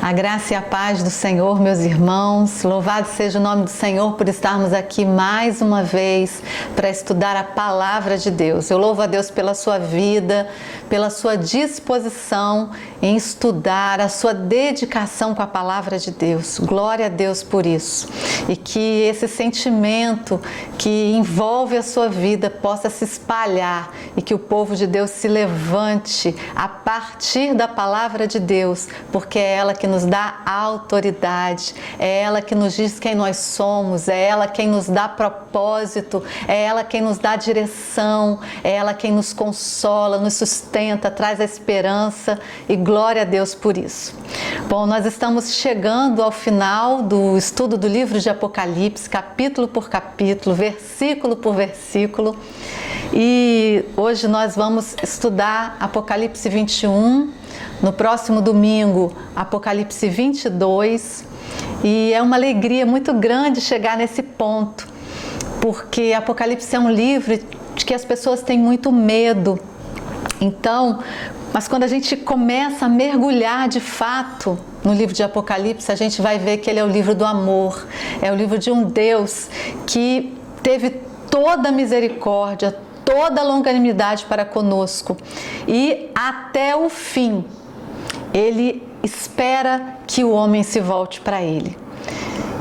A graça e a paz do Senhor, meus irmãos. Louvado seja o nome do Senhor por estarmos aqui mais uma vez para estudar a palavra de Deus. Eu louvo a Deus pela sua vida, pela sua disposição em estudar, a sua dedicação com a palavra de Deus. Glória a Deus por isso. E que esse sentimento que envolve a sua vida possa se espalhar e que o povo de Deus se levante a partir da palavra de Deus, porque é ela que nos dá autoridade, é ela que nos diz quem nós somos, é ela quem nos dá propósito, é ela quem nos dá direção, é ela quem nos consola, nos sustenta, traz a esperança e glória a Deus por isso. Bom, nós estamos chegando ao final do estudo do livro de Apocalipse, capítulo por capítulo, versículo por versículo, e hoje nós vamos estudar Apocalipse 21, no próximo domingo, Apocalipse 22, e é uma alegria muito grande chegar nesse ponto, porque Apocalipse é um livro de que as pessoas têm muito medo. Então, mas quando a gente começa a mergulhar de fato no livro de Apocalipse, a gente vai ver que ele é o livro do amor, é o livro de um Deus que teve toda a misericórdia, toda a longanimidade para conosco e até o fim ele espera que o homem se volte para ele.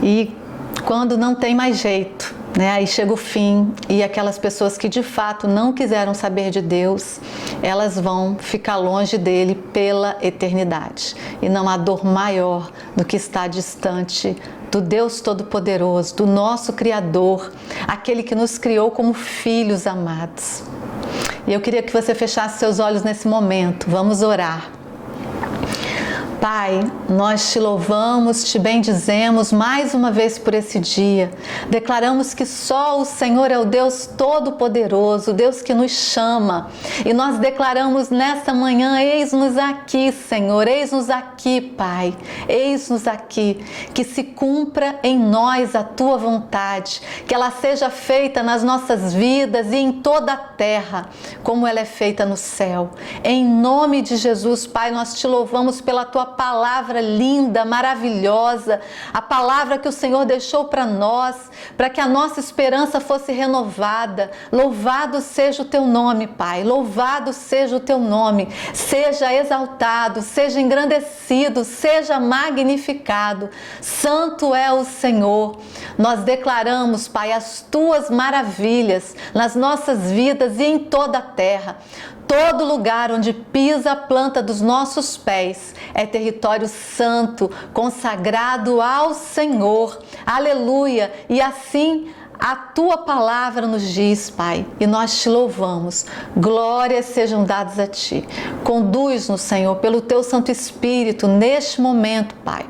E quando não tem mais jeito, aí chega o fim e aquelas pessoas que de fato não quiseram saber de Deus, elas vão ficar longe dele pela eternidade. E não há dor maior do que estar distante do Deus Todo-Poderoso, do nosso Criador, aquele que nos criou como filhos amados. E eu queria que você fechasse seus olhos nesse momento. Vamos orar. Pai, nós te louvamos, te bendizemos mais uma vez por esse dia. Declaramos que só o Senhor é o Deus Todo-Poderoso, o Deus que nos chama. E nós declaramos nesta manhã, eis-nos aqui, Senhor, eis-nos aqui, Pai, eis-nos aqui. Que se cumpra em nós a Tua vontade, que ela seja feita nas nossas vidas e em toda a terra, como ela é feita no céu. Em nome de Jesus, Pai, nós te louvamos pela Tua palavra linda, maravilhosa, a palavra que o Senhor deixou para nós, para que a nossa esperança fosse renovada. Louvado seja o Teu nome, Pai, louvado seja o Teu nome, seja exaltado, seja engrandecido, seja magnificado. Santo é o Senhor. Nós declaramos, Pai, as Tuas maravilhas nas nossas vidas e em toda a terra. Todo lugar onde pisa a planta dos nossos pés é território santo, consagrado ao Senhor. Aleluia! E assim a Tua palavra nos diz, Pai, e nós te louvamos. Glórias sejam dadas a Ti. Conduz-nos, Senhor, pelo Teu Santo Espírito neste momento, Pai,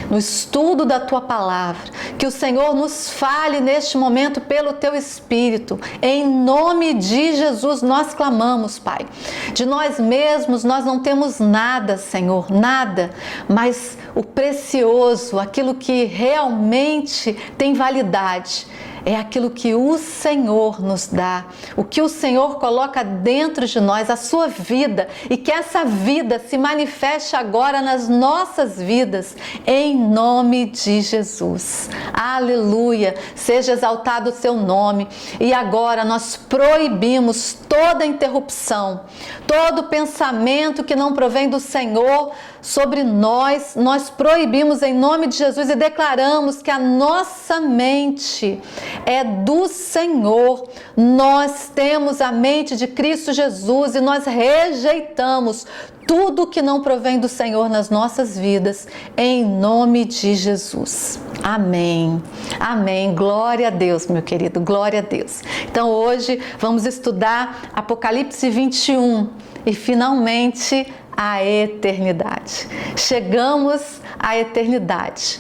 no estudo da Tua palavra. Que o Senhor nos fale neste momento pelo Teu Espírito. Em nome de Jesus nós clamamos, Pai. De nós mesmos nós não temos nada, Senhor, nada, mas o precioso, aquilo que realmente tem validade, é aquilo que o Senhor nos dá, o que o Senhor coloca dentro de nós, a sua vida, e que essa vida se manifeste agora nas nossas vidas, em nome de Jesus. Aleluia! Seja exaltado o Seu nome. E agora nós proibimos toda interrupção, todo pensamento que não provém do Senhor sobre nós, nós proibimos em nome de Jesus e declaramos que a nossa mente é do Senhor. Nós temos a mente de Cristo Jesus e nós rejeitamos tudo que não provém do Senhor nas nossas vidas, em nome de Jesus. Amém. Amém. Glória a Deus, meu querido. Glória a Deus. Então hoje vamos estudar Apocalipse 21 e finalmente a eternidade. Chegamos à eternidade.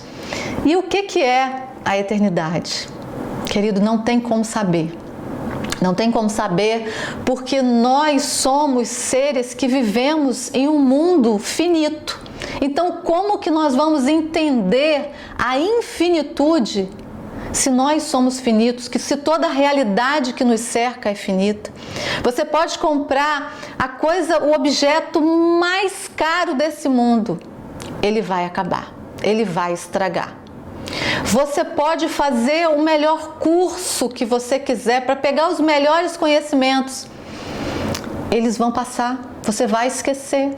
E o que é a eternidade? Querido, não tem como saber. Não tem como saber, porque nós somos seres que vivemos em um mundo finito. Então, como que nós vamos entender a infinitude se nós somos finitos, que se toda a realidade que nos cerca é finita? Você pode comprar o objeto mais caro desse mundo, ele vai acabar, ele vai estragar. Você pode fazer o melhor curso que você quiser para pegar os melhores conhecimentos. Eles vão passar, você vai esquecer.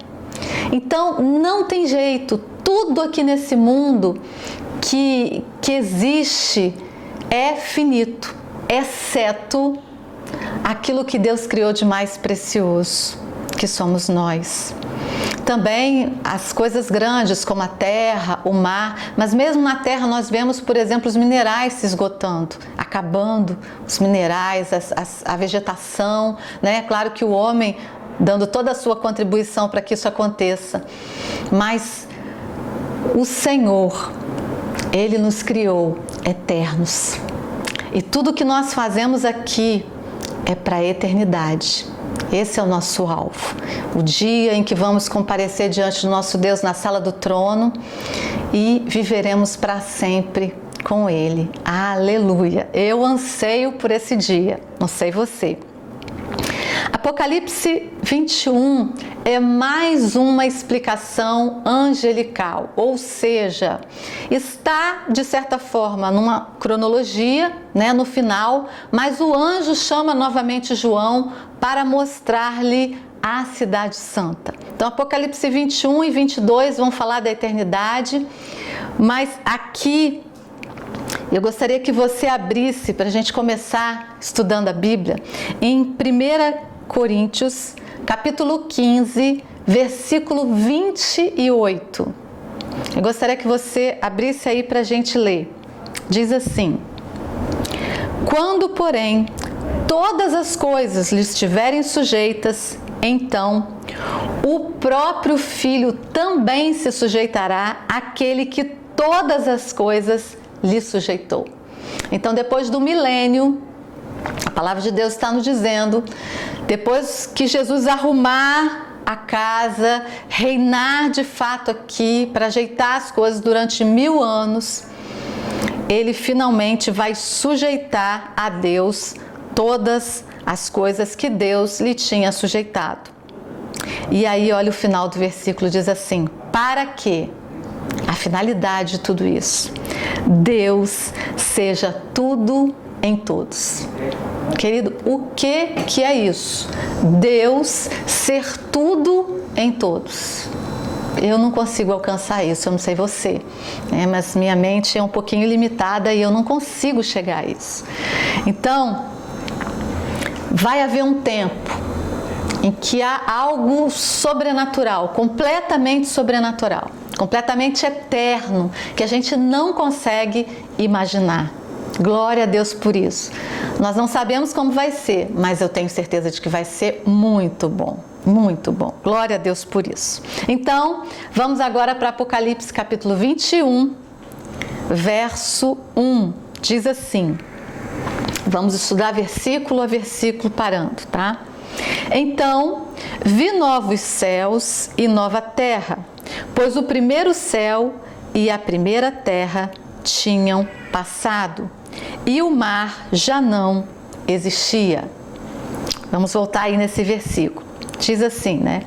Então, não tem jeito. Tudo aqui nesse mundo que existe é finito, exceto aquilo que Deus criou de mais precioso, que somos nós. Também as coisas grandes como a terra, o mar, mas mesmo na terra nós vemos, por exemplo, os minerais se esgotando, acabando, os minerais, a vegetação, né? Claro que o homem dando toda a sua contribuição para que isso aconteça, mas o Senhor, Ele nos criou eternos e tudo que nós fazemos aqui é para a eternidade. Esse é o nosso alvo, o dia em que vamos comparecer diante do nosso Deus na sala do trono e viveremos para sempre com Ele. Aleluia! Eu anseio por esse dia, não sei você. Apocalipse 21 é mais uma explicação angelical, ou seja, está de certa forma numa cronologia, né, no final, mas o anjo chama novamente João para mostrar-lhe a cidade santa. Então Apocalipse 21 e 22 vão falar da eternidade, mas aqui eu gostaria que você abrisse, para a gente começar estudando a Bíblia, em 1 Coríntios, capítulo 15, versículo 28. Eu gostaria que você abrisse aí para a gente ler. Diz assim: quando, porém, todas as coisas lhe estiverem sujeitas, então o próprio Filho também se sujeitará àquele que todas as coisas lhe sujeitou. Então, depois do milênio, a palavra de Deus está nos dizendo, depois que Jesus arrumar a casa, reinar de fato aqui, para ajeitar as coisas durante 1000 anos, Ele finalmente vai sujeitar a Deus todas as coisas que Deus lhe tinha sujeitado. E aí, olha o final do versículo, diz assim: para que a finalidade de tudo isso, Deus seja tudo em todos. Querido, o que é isso? Deus ser tudo em todos. Eu não consigo alcançar isso, eu não sei você, né? Mas minha mente é um pouquinho limitada e eu não consigo chegar a isso. Então, vai haver um tempo em que há algo sobrenatural, completamente eterno, que a gente não consegue imaginar. Glória a Deus por isso. Nós não sabemos como vai ser, mas eu tenho certeza de que vai ser muito bom, muito bom. Glória a Deus por isso. Então, vamos agora para Apocalipse capítulo 21, verso 1. Diz assim, vamos estudar versículo a versículo parando, tá? Então, vi novos céus e nova terra, pois o primeiro céu e a primeira terra tinham passado, e o mar já não existia. Vamos voltar aí nesse versículo. Diz assim, né?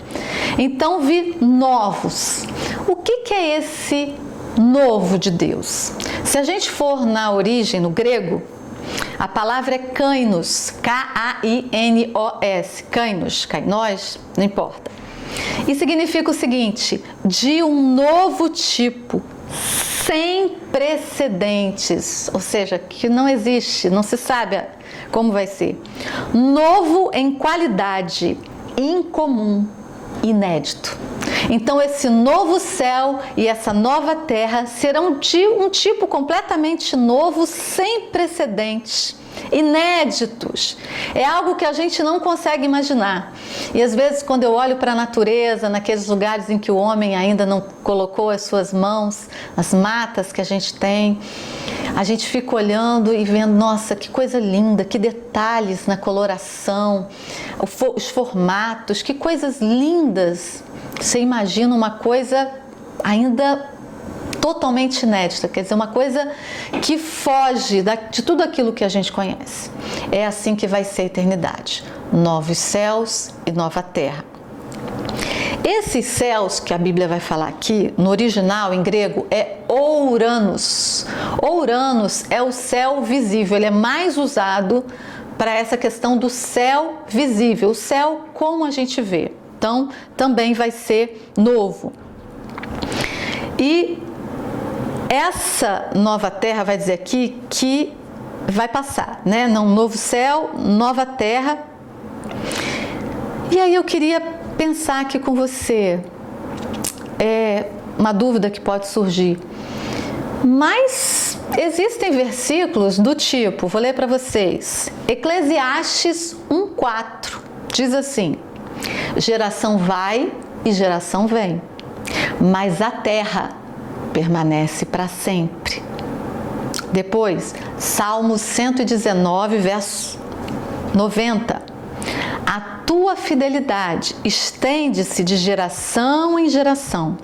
Então vi novos. O que é esse novo de Deus? Se a gente for na origem, no grego, a palavra é kainos, K-A-I-N-O-S, kainos, não importa. E significa o seguinte: de um novo tipo, sem precedentes, ou seja, que não existe, não se sabe como vai ser. Novo em qualidade, incomum, inédito. Então esse novo céu e essa nova terra serão de um tipo completamente novo, sem precedentes, inéditos. É algo que a gente não consegue imaginar. E às vezes, quando eu olho para a natureza, naqueles lugares em que o homem ainda não colocou as suas mãos, as matas que a gente tem, a gente fica olhando e vendo, nossa, que coisa linda, que detalhes na coloração, os formatos, que coisas lindas. Você imagina uma coisa ainda totalmente inédita, quer dizer, uma coisa que foge de tudo aquilo que a gente conhece. É assim que vai ser a eternidade. Novos céus e nova terra. Esses céus que a Bíblia vai falar aqui, no original, em grego, é ouranos. Ouranos é o céu visível, ele é mais usado para essa questão do céu visível, o céu como a gente vê. Então, também vai ser novo. E essa nova terra vai dizer aqui que vai passar, né? Um novo céu, nova terra. E aí eu queria pensar aqui com você, uma dúvida que pode surgir. Mas existem versículos do tipo, vou ler para vocês, Eclesiastes 1:4, diz assim: geração vai e geração vem, mas a terra permanece para sempre. Depois, Salmo 119, verso 90. A tua fidelidade estende-se de geração em geração.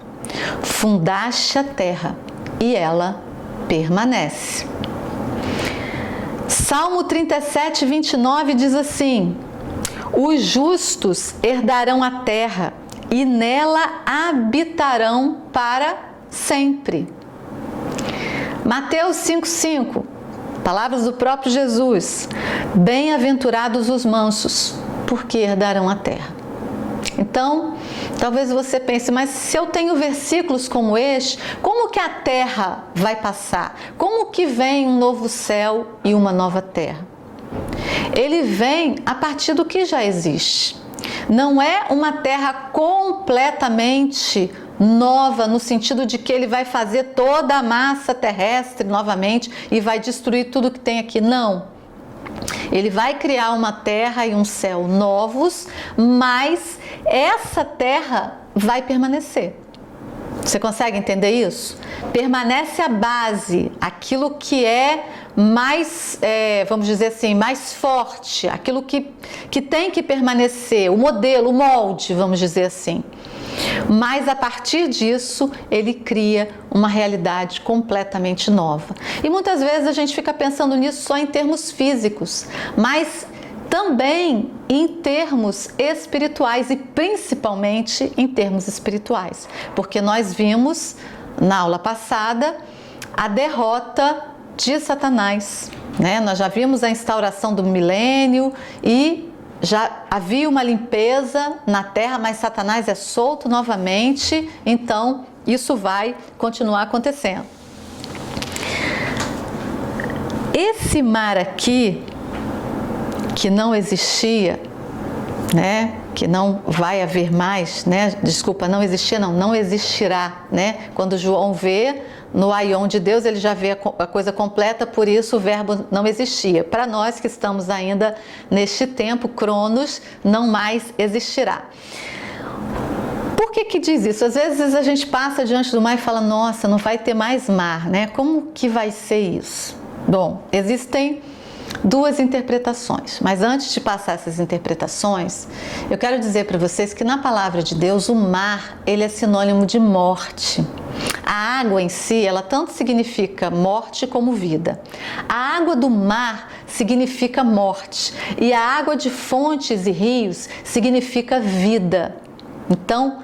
Fundaste a terra e ela permanece. Salmo 37, 29 diz assim: os justos herdarão a terra e nela habitarão para sempre. Mateus 5,5, palavras do próprio Jesus: bem-aventurados os mansos, porque herdarão a terra. Então, talvez você pense, mas se eu tenho versículos como este, como que a terra vai passar? Como que vem um novo céu e uma nova terra? Ele vem a partir do que já existe. Não é uma terra completamente nova, no sentido de que ele vai fazer toda a massa terrestre novamente e vai destruir tudo que tem aqui. Não. Ele vai criar uma terra e um céu novos, mas essa terra vai permanecer. Você consegue entender isso? Permanece a base, aquilo que é mais, vamos dizer assim, mais forte, aquilo que tem que permanecer, o modelo, o molde, vamos dizer assim. Mas a partir disso, ele cria uma realidade completamente nova. E muitas vezes a gente fica pensando nisso só em termos físicos, mas também em termos espirituais e principalmente em termos espirituais. Porque nós vimos na aula passada a derrota de Satanás, né? Nós já vimos a instauração do milênio e já havia uma limpeza na terra, mas Satanás é solto novamente, então isso vai continuar acontecendo. Esse mar aqui, que não existia, né? Que não vai haver mais, né? Desculpa, não existia, não existirá, né? Quando João vê no aion de Deus, ele já vê a coisa completa, por isso o verbo não existia. Para nós que estamos ainda neste tempo, Cronos, não mais existirá. Por que diz isso? Às vezes a gente passa diante do mar e fala, nossa, não vai ter mais mar, né? Como que vai ser isso? Bom, existem duas interpretações, mas antes de passar essas interpretações, eu quero dizer para vocês que na palavra de Deus o mar, ele é sinônimo de morte. A água em si, ela tanto significa morte como vida. A água do mar significa morte e a água de fontes e rios significa vida. Então,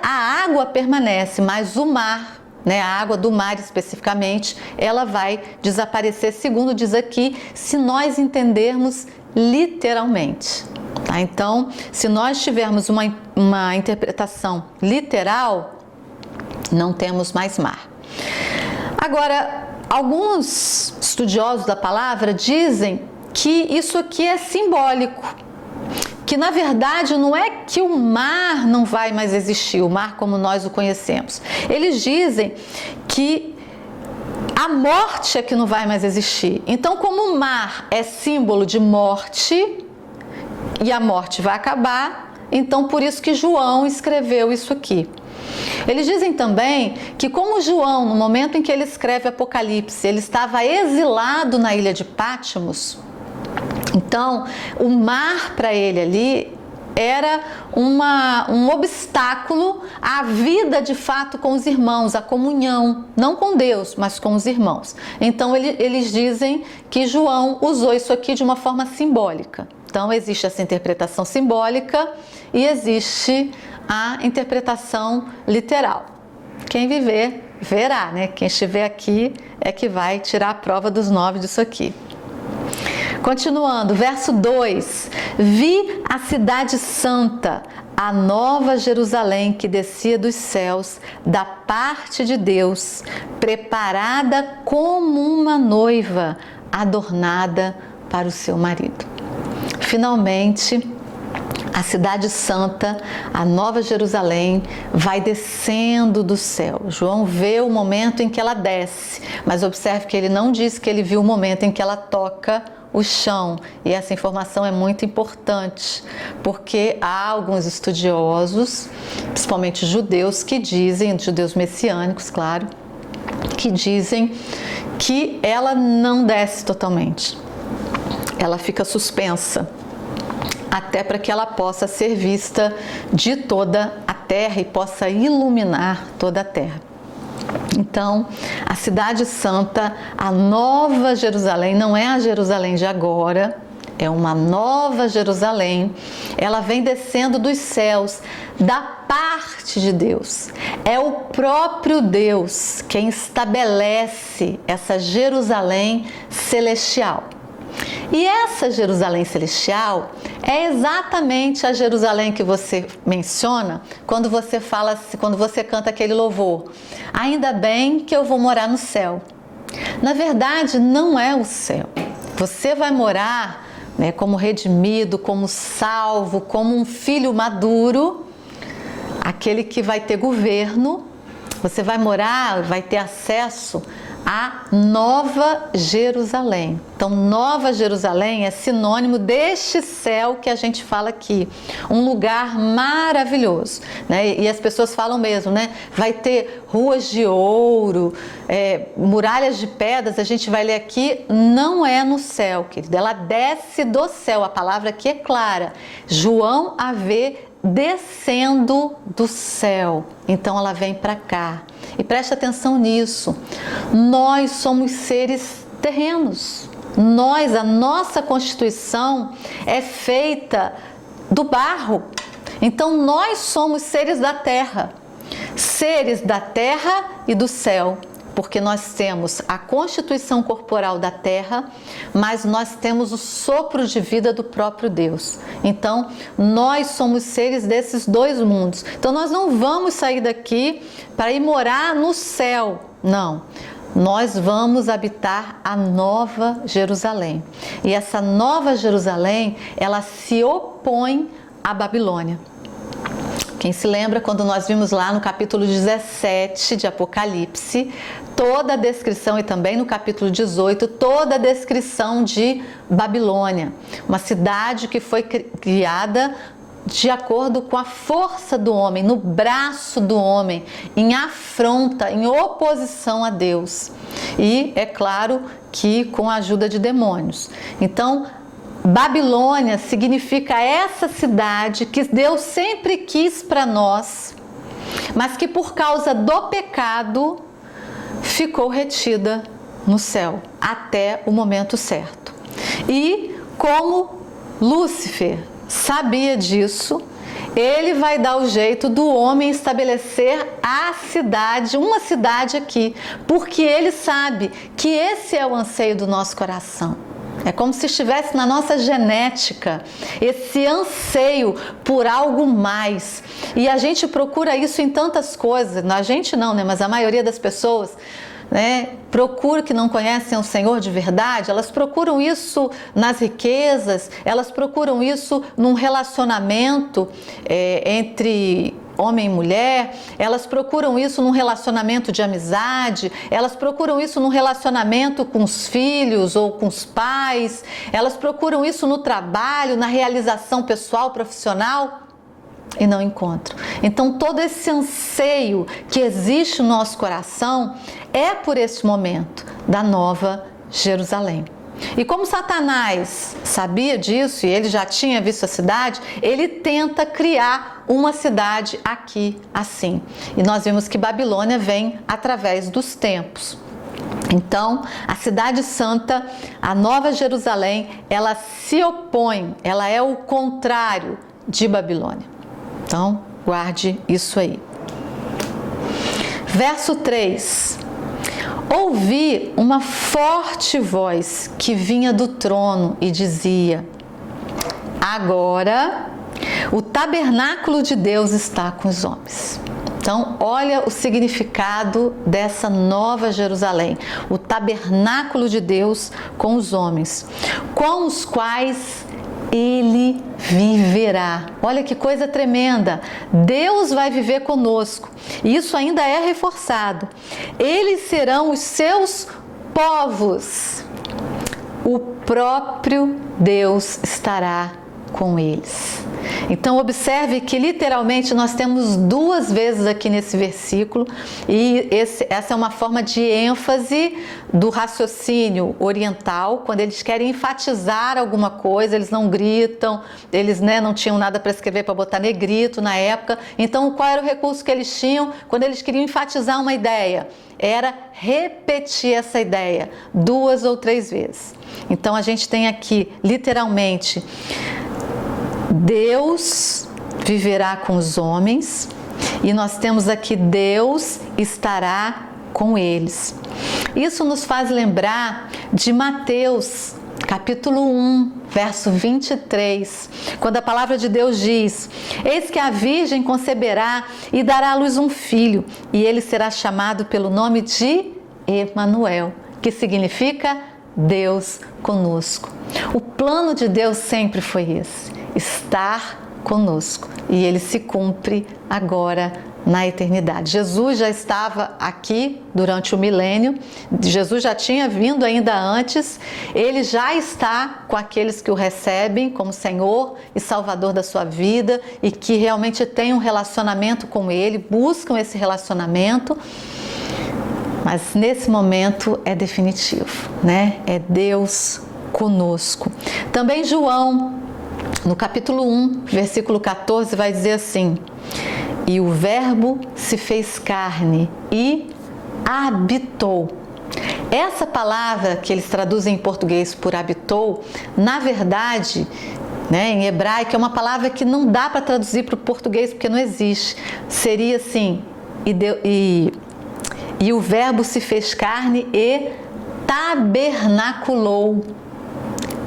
a água permanece, mas o mar, né, a água do mar especificamente, ela vai desaparecer, segundo diz aqui, se nós entendermos literalmente. Tá? Então, se nós tivermos uma interpretação literal, não temos mais mar. Agora, alguns estudiosos da palavra dizem que isso aqui é simbólico, que na verdade não é que o mar não vai mais existir, o mar como nós o conhecemos. Eles dizem que a morte é que não vai mais existir. Então, como o mar é símbolo de morte e a morte vai acabar, então por isso que João escreveu isso aqui. Eles dizem também que como João, no momento em que ele escreve Apocalipse, ele estava exilado na ilha de Patmos, então o mar para ele ali era um obstáculo à vida de fato com os irmãos, à comunhão, não com Deus, mas com os irmãos. Então eles dizem que João usou isso aqui de uma forma simbólica. Então existe essa interpretação simbólica e existe a interpretação literal. Quem viver, verá, né? Quem estiver aqui é que vai tirar a prova dos 9 disso aqui. Continuando, verso 2: Vi a cidade santa, a nova Jerusalém que descia dos céus, da parte de Deus, preparada como uma noiva, adornada para o seu marido. Finalmente, a cidade santa, a nova Jerusalém, vai descendo do céu. João vê o momento em que ela desce, mas observe que ele não diz que ele viu o momento em que ela toca o chão. E essa informação é muito importante, porque há alguns estudiosos, principalmente judeus, que dizem, judeus messiânicos, claro, que dizem que ela não desce totalmente. Ela fica suspensa, até para que ela possa ser vista de toda a terra e possa iluminar toda a terra. Então, a cidade santa, a nova Jerusalém, não é a Jerusalém de agora, é uma nova Jerusalém. Ela vem descendo dos céus, da parte de Deus. É o próprio Deus quem estabelece essa Jerusalém celestial. E essa Jerusalém celestial é exatamente a Jerusalém que você menciona quando você fala, quando você canta aquele louvor: ainda bem que eu vou morar no céu. Na verdade, não é o céu. Você vai morar, né, como redimido, como salvo, como um filho maduro, aquele que vai ter governo. Você vai morar, vai ter acesso a Nova Jerusalém. Então, Nova Jerusalém é sinônimo deste céu que a gente fala aqui, um lugar maravilhoso, né? E as pessoas falam mesmo, né? Vai ter ruas de ouro, muralhas de pedras. A gente vai ler aqui, não é no céu, querido. Ela desce do céu. A palavra aqui é clara. João a vê descendo do céu. Então ela vem para cá. E preste atenção nisso. Nós somos seres terrenos. A nossa constituição é feita do barro. Então nós somos seres da terra e do céu. Porque nós temos a constituição corporal da terra, mas nós temos o sopro de vida do próprio Deus. Então, nós somos seres desses dois mundos. Então, nós não vamos sair daqui para ir morar no céu, não. Nós vamos habitar a Nova Jerusalém. E essa Nova Jerusalém, ela se opõe à Babilônia. Quem se lembra quando nós vimos lá no capítulo 17 de Apocalipse, toda a descrição, e também no capítulo 18, toda a descrição de Babilônia, uma cidade que foi criada de acordo com a força do homem, no braço do homem, em afronta, em oposição a Deus. E é claro que com a ajuda de demônios. Então, Babilônia significa essa cidade que Deus sempre quis para nós, mas que por causa do pecado ficou retida no céu até o momento certo. E como Lúcifer sabia disso, ele vai dar o jeito do homem estabelecer a cidade, uma cidade aqui, porque ele sabe que esse é o anseio do nosso coração. É como se estivesse na nossa genética esse anseio por algo mais. E a gente procura isso em tantas coisas. A gente não, né? Mas a maioria das pessoas, né, procura, que não conhecem o Senhor de verdade, elas procuram isso nas riquezas, elas procuram isso num relacionamento entre homem e mulher, elas procuram isso num relacionamento de amizade, elas procuram isso num relacionamento com os filhos ou com os pais, elas procuram isso no trabalho, na realização pessoal, profissional, e não encontram. Então todo esse anseio que existe no nosso coração é por esse momento da Nova Jerusalém. E como Satanás sabia disso e ele já tinha visto a cidade, ele tenta criar uma cidade aqui assim. E nós vimos que Babilônia vem através dos tempos. Então, a cidade santa, a Nova Jerusalém, ela se opõe, ela é o contrário de Babilônia. Então, Guarde isso aí. Verso 3. Ouvi uma forte voz que vinha do trono e dizia: agora o tabernáculo de Deus está com os homens. Então, olha o significado dessa nova Jerusalém. O tabernáculo de Deus com os homens, com os quais Ele viverá. Olha que coisa tremenda! Deus vai viver conosco. E isso ainda é reforçado. Eles serão os seus povos. O próprio Deus estará com eles. Então observe que literalmente nós temos duas vezes aqui nesse versículo, e essa é uma forma de ênfase do raciocínio oriental. Quando eles querem enfatizar alguma coisa, eles não gritam, eles não tinham nada para escrever, para botar negrito na época. Então qual era o recurso que eles tinham quando eles queriam enfatizar uma ideia? Era repetir essa ideia 2 ou 3 vezes. Então a gente tem aqui literalmente: Deus viverá com os homens, e nós temos aqui: Deus estará com eles. Isso nos faz lembrar de Mateus, capítulo 1, verso 23, quando a palavra de Deus diz: eis que a virgem conceberá e dará à luz um filho, e ele será chamado pelo nome de Emanuel, que significa Deus conosco. O plano de Deus sempre foi esse: estar conosco, e ele se cumpre agora na eternidade. Jesus já estava aqui durante o milênio, Jesus já tinha vindo ainda antes, ele já está com aqueles que o recebem como Senhor e Salvador da sua vida e que realmente têm um relacionamento com ele, buscam esse relacionamento. Mas nesse momento é definitivo, né? É Deus conosco. Também João, no capítulo 1, versículo 14, vai dizer assim: e o Verbo se fez carne e habitou. Essa palavra que eles traduzem em português por habitou, na verdade, em hebraico, é uma palavra que não dá para traduzir para o português porque não existe. Seria assim: e o Verbo se fez carne e tabernaculou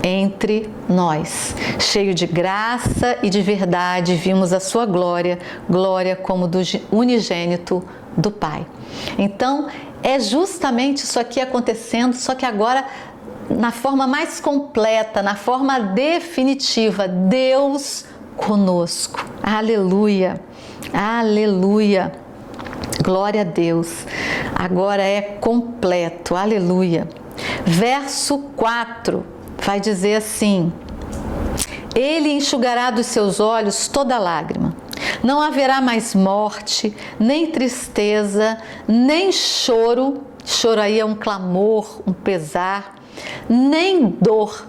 entre nós. Cheio de graça e de verdade, vimos a sua glória, glória como do unigênito do Pai. Então, é justamente isso aqui acontecendo, só que agora na forma mais completa, na forma definitiva: Deus conosco. Aleluia, aleluia. Glória a Deus. Agora é completo. Aleluia. Verso 4 vai dizer assim: ele enxugará dos seus olhos toda lágrima. Não haverá mais morte, nem tristeza, nem choro. Choro aí é um clamor, um pesar, nem dor,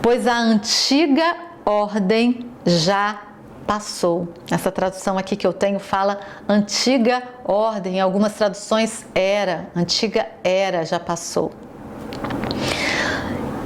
pois a antiga ordem já passou. Essa tradução aqui que eu tenho fala antiga ordem, em algumas traduções antiga era, já passou.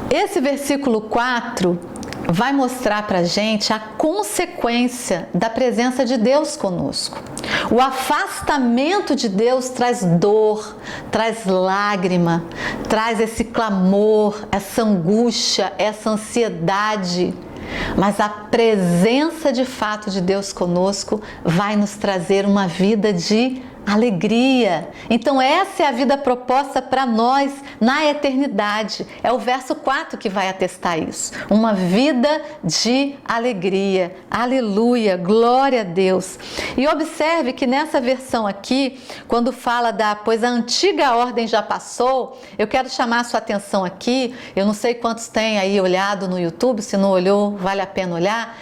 Esse versículo 4 vai mostrar pra gente a consequência da presença de Deus conosco. O afastamento de Deus traz dor, traz lágrima, traz esse clamor, essa angústia, essa ansiedade. Mas a presença de fato de Deus conosco vai nos trazer uma vida de alegria. Então essa é a vida proposta para nós na eternidade. É o verso 4 que vai atestar isso. Uma vida de alegria. Aleluia, glória a Deus. E observe que nessa versão aqui, quando fala pois a antiga ordem já passou, eu quero chamar a sua atenção aqui. Eu não sei quantos têm aí olhado no YouTube, se não olhou, vale a pena olhar.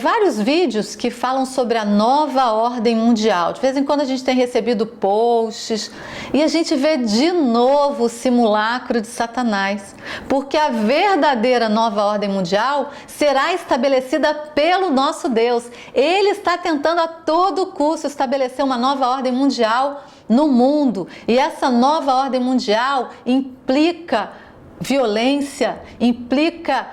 Vários vídeos que falam sobre a nova ordem mundial. De vez em quando a gente tem recebido posts e a gente vê de novo o simulacro de Satanás, porque a verdadeira nova ordem mundial será estabelecida pelo nosso Deus. Ele está tentando a todo custo estabelecer uma nova ordem mundial no mundo, e essa nova ordem mundial implica violência, implica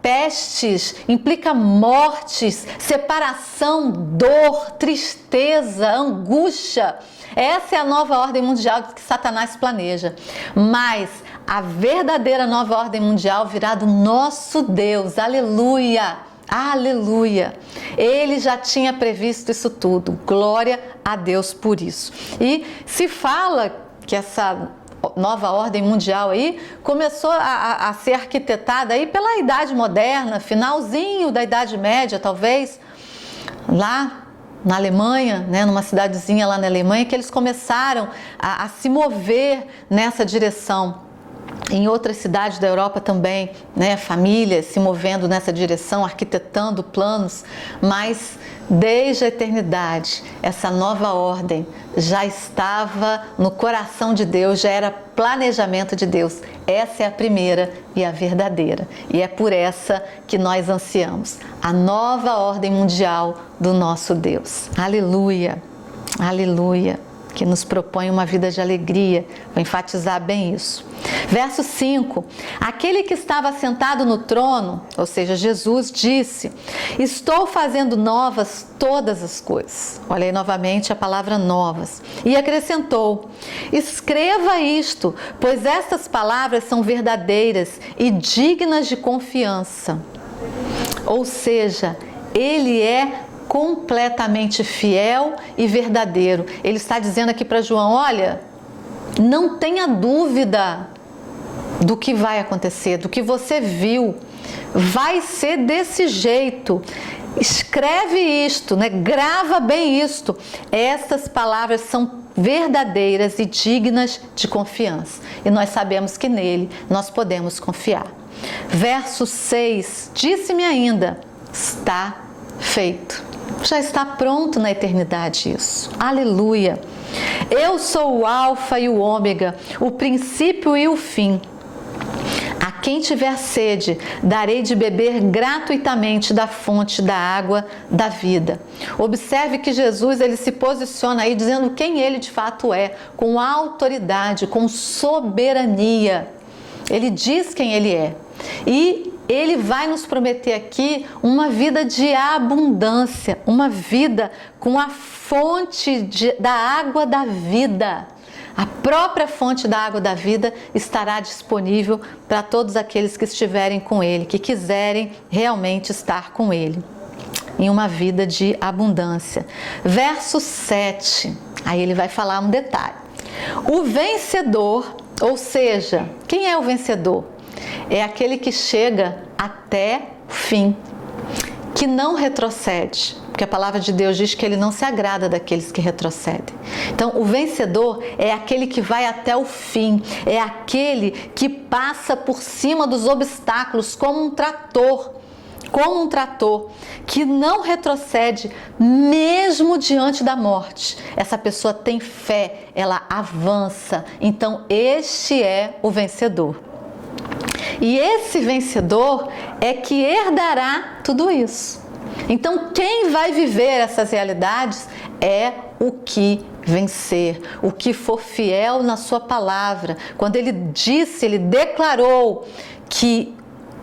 pestes, implica mortes, separação, dor, tristeza, angústia. Essa é a nova ordem mundial que Satanás planeja. Mas a verdadeira nova ordem mundial virá do nosso Deus. Aleluia! Aleluia! Ele já tinha previsto isso tudo. Glória a Deus por isso. E se fala que essa nova ordem mundial aí começou a ser arquitetada aí pela Idade Moderna, finalzinho da Idade Média, talvez, lá na Alemanha, né, numa cidadezinha lá na Alemanha, que eles começaram a se mover nessa direção. Em outras cidades da Europa também, né, famílias se movendo nessa direção, arquitetando planos, mas desde a eternidade, essa nova ordem já estava no coração de Deus, já era planejamento de Deus. Essa é a primeira e a verdadeira, e é por essa que nós ansiamos, a nova ordem mundial do nosso Deus. Aleluia, aleluia, que nos propõe uma vida de alegria. Vou enfatizar bem isso. Verso 5, aquele que estava sentado no trono, ou seja, Jesus, disse: estou fazendo novas todas as coisas. Olha aí novamente a palavra novas. E acrescentou: escreva isto, pois estas palavras são verdadeiras e dignas de confiança. Ou seja, ele é completamente fiel e verdadeiro. Ele está dizendo aqui para João: olha, não tenha dúvida do que vai acontecer, do que você viu. Vai ser desse jeito. Escreve isto, né? Grava bem isto. Estas palavras são verdadeiras e dignas de confiança. E nós sabemos que nele nós podemos confiar. Verso 6, disse-me ainda: está feito. Já está pronto na eternidade isso. Aleluia! Eu sou o Alfa e o Ômega, o princípio e o fim. A quem tiver sede, darei de beber gratuitamente da fonte da água da vida. Observe que Jesus, ele se posiciona aí dizendo quem ele de fato é, com autoridade, com soberania. Ele diz quem ele é. E ele vai nos prometer aqui uma vida de abundância, uma vida com a fonte da água da vida. A própria fonte da água da vida estará disponível para todos aqueles que estiverem com ele, que quiserem realmente estar com ele, em uma vida de abundância. Verso 7, aí ele vai falar um detalhe. O vencedor, ou seja, quem é o vencedor? É aquele que chega até o fim, que não retrocede, porque a palavra de Deus diz que ele não se agrada daqueles que retrocedem. Então, o vencedor é aquele que vai até o fim, é aquele que passa por cima dos obstáculos como um trator, que não retrocede mesmo diante da morte. Essa pessoa tem fé, ela avança. Então, este é o vencedor. E esse vencedor é que herdará tudo isso. Então, quem vai viver essas realidades é o que vencer, o que for fiel na sua palavra. Quando ele disse, ele declarou que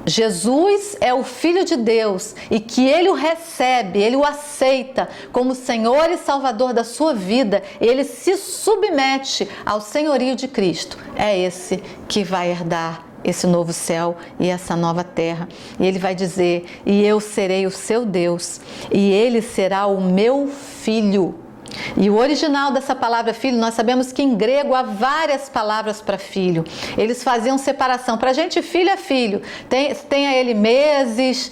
Jesus é o Filho de Deus e que ele o recebe, ele o aceita como Senhor e Salvador da sua vida, ele se submete ao senhorio de Cristo. É esse que vai herdar esse novo céu e essa nova terra. E ele vai dizer: e eu serei o seu Deus, e ele será o meu filho. E o original dessa palavra filho, nós sabemos que em grego há várias palavras para filho. Eles faziam separação. Para a gente, filho é filho. Tem a ele meses,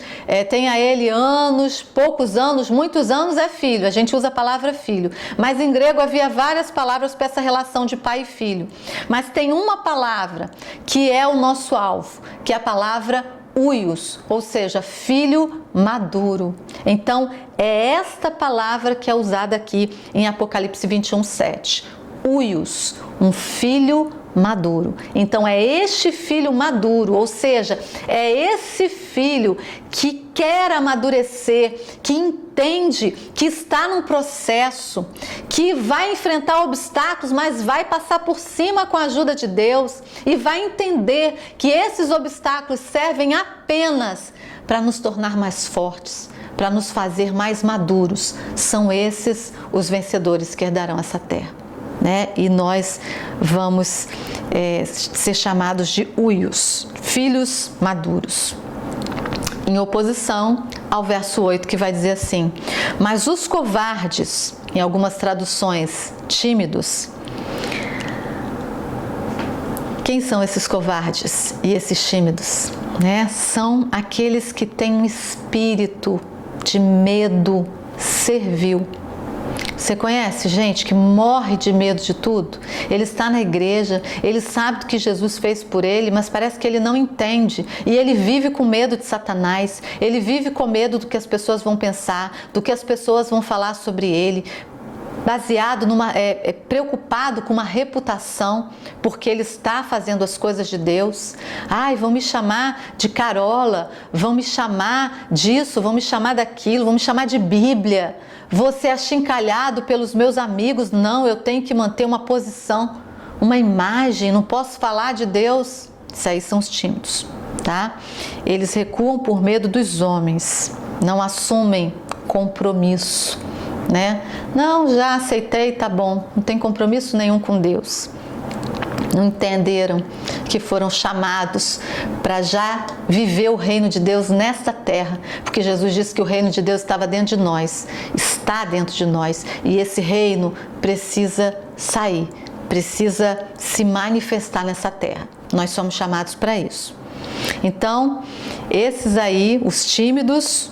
tem a ele anos, poucos anos, muitos anos é filho. A gente usa a palavra filho. Mas em grego havia várias palavras para essa relação de pai e filho. Mas tem uma palavra que é o nosso alvo, que é a palavra huios, ou seja, filho maduro. Então, é esta palavra que é usada aqui em Apocalipse 21:7. Huios, um filho maduro. Então, é este filho maduro, ou seja, é esse filho que quer amadurecer, que entende que está num processo, que vai enfrentar obstáculos, mas vai passar por cima com a ajuda de Deus e vai entender que esses obstáculos servem apenas para nos tornar mais fortes, para nos fazer mais maduros. São esses os vencedores que herdarão essa terra, né? E nós vamos ser chamados de uios, filhos maduros. Em oposição ao verso 8, que vai dizer assim: mas os covardes, em algumas traduções, tímidos. Quem são esses covardes e esses tímidos? Né? São aqueles que têm um espírito de medo servil. Você conhece gente que morre de medo de tudo? Ele está na igreja, ele sabe do que Jesus fez por ele, mas parece que ele não entende. E ele vive com medo de Satanás, ele vive com medo do que as pessoas vão pensar, do que as pessoas vão falar sobre ele, baseado preocupado com uma reputação, porque ele está fazendo as coisas de Deus. Ai, vão me chamar de Carola, vão me chamar disso, vão me chamar daquilo, vão me chamar de Bíblia. Vou ser achincalhado pelos meus amigos. Não, eu tenho que manter uma posição, uma imagem, não posso falar de Deus. Isso aí são os tímidos, tá? Eles recuam por medo dos homens, não assumem compromisso, né? Não, já aceitei, tá bom, não tem compromisso nenhum com Deus. Não entenderam que foram chamados para já viver o reino de Deus nesta terra, porque Jesus disse que o reino de Deus estava dentro de nós, está dentro de nós, e esse reino precisa sair, precisa se manifestar nessa terra. Nós somos chamados para isso. Então, esses aí, os tímidos,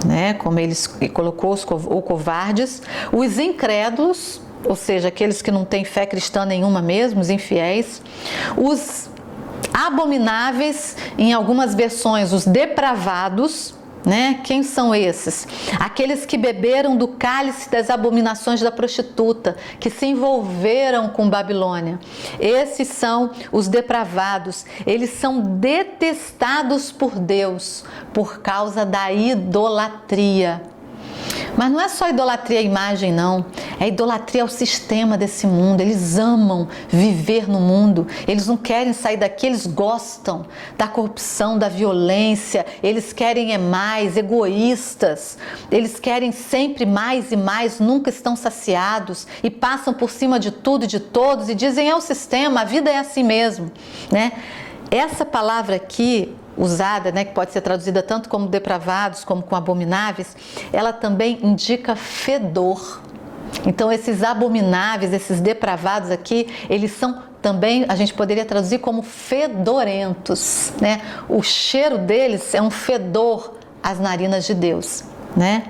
né, como ele colocou, os covardes, os incrédulos, ou seja, aqueles que não têm fé cristã nenhuma mesmo, os infiéis, os abomináveis, em algumas versões, os depravados, né? Quem são esses? Aqueles que beberam do cálice das abominações da prostituta, que se envolveram com Babilônia. Esses são os depravados. Eles são detestados por Deus por causa da idolatria. Mas não é só idolatria à imagem, não. É idolatria ao sistema desse mundo. Eles amam viver no mundo. Eles não querem sair daqui. Eles gostam da corrupção, da violência. Eles querem mais, egoístas. Eles querem sempre mais e mais, nunca estão saciados e passam por cima de tudo e de todos e dizem: é o sistema, a vida é assim mesmo, né? Essa palavra aqui usada, né, que pode ser traduzida tanto como depravados como com abomináveis, ela também indica fedor. Então esses abomináveis, esses depravados aqui, eles são também, a gente poderia traduzir como fedorentos, né? O cheiro deles é um fedor às narinas de Deus, né?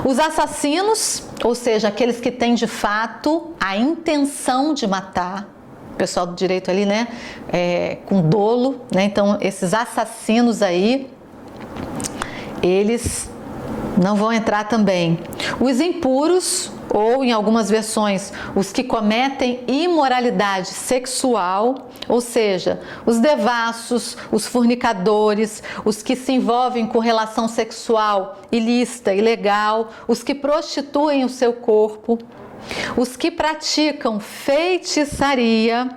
Os assassinos, ou seja, aqueles que têm de fato a intenção de matar, o pessoal do direito ali, né, com dolo, né? Então esses assassinos aí, eles não vão entrar também. Os impuros, ou em algumas versões, os que cometem imoralidade sexual, ou seja, os devassos, os fornicadores, os que se envolvem com relação sexual ilícita, ilegal, os que prostituem o seu corpo, os que praticam feitiçaria,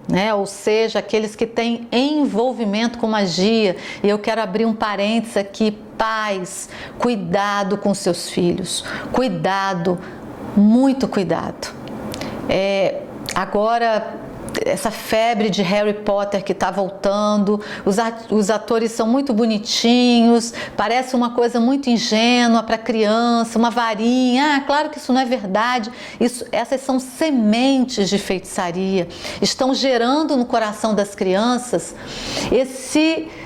né? Ou seja, aqueles que têm envolvimento com magia. E eu quero abrir um parênteses aqui: pais, cuidado com seus filhos, cuidado, muito cuidado. Agora, essa febre de Harry Potter que está voltando, os atores são muito bonitinhos, parece uma coisa muito ingênua para criança, uma varinha. Ah, claro que isso não é verdade. Essas são sementes de feitiçaria, estão gerando no coração das crianças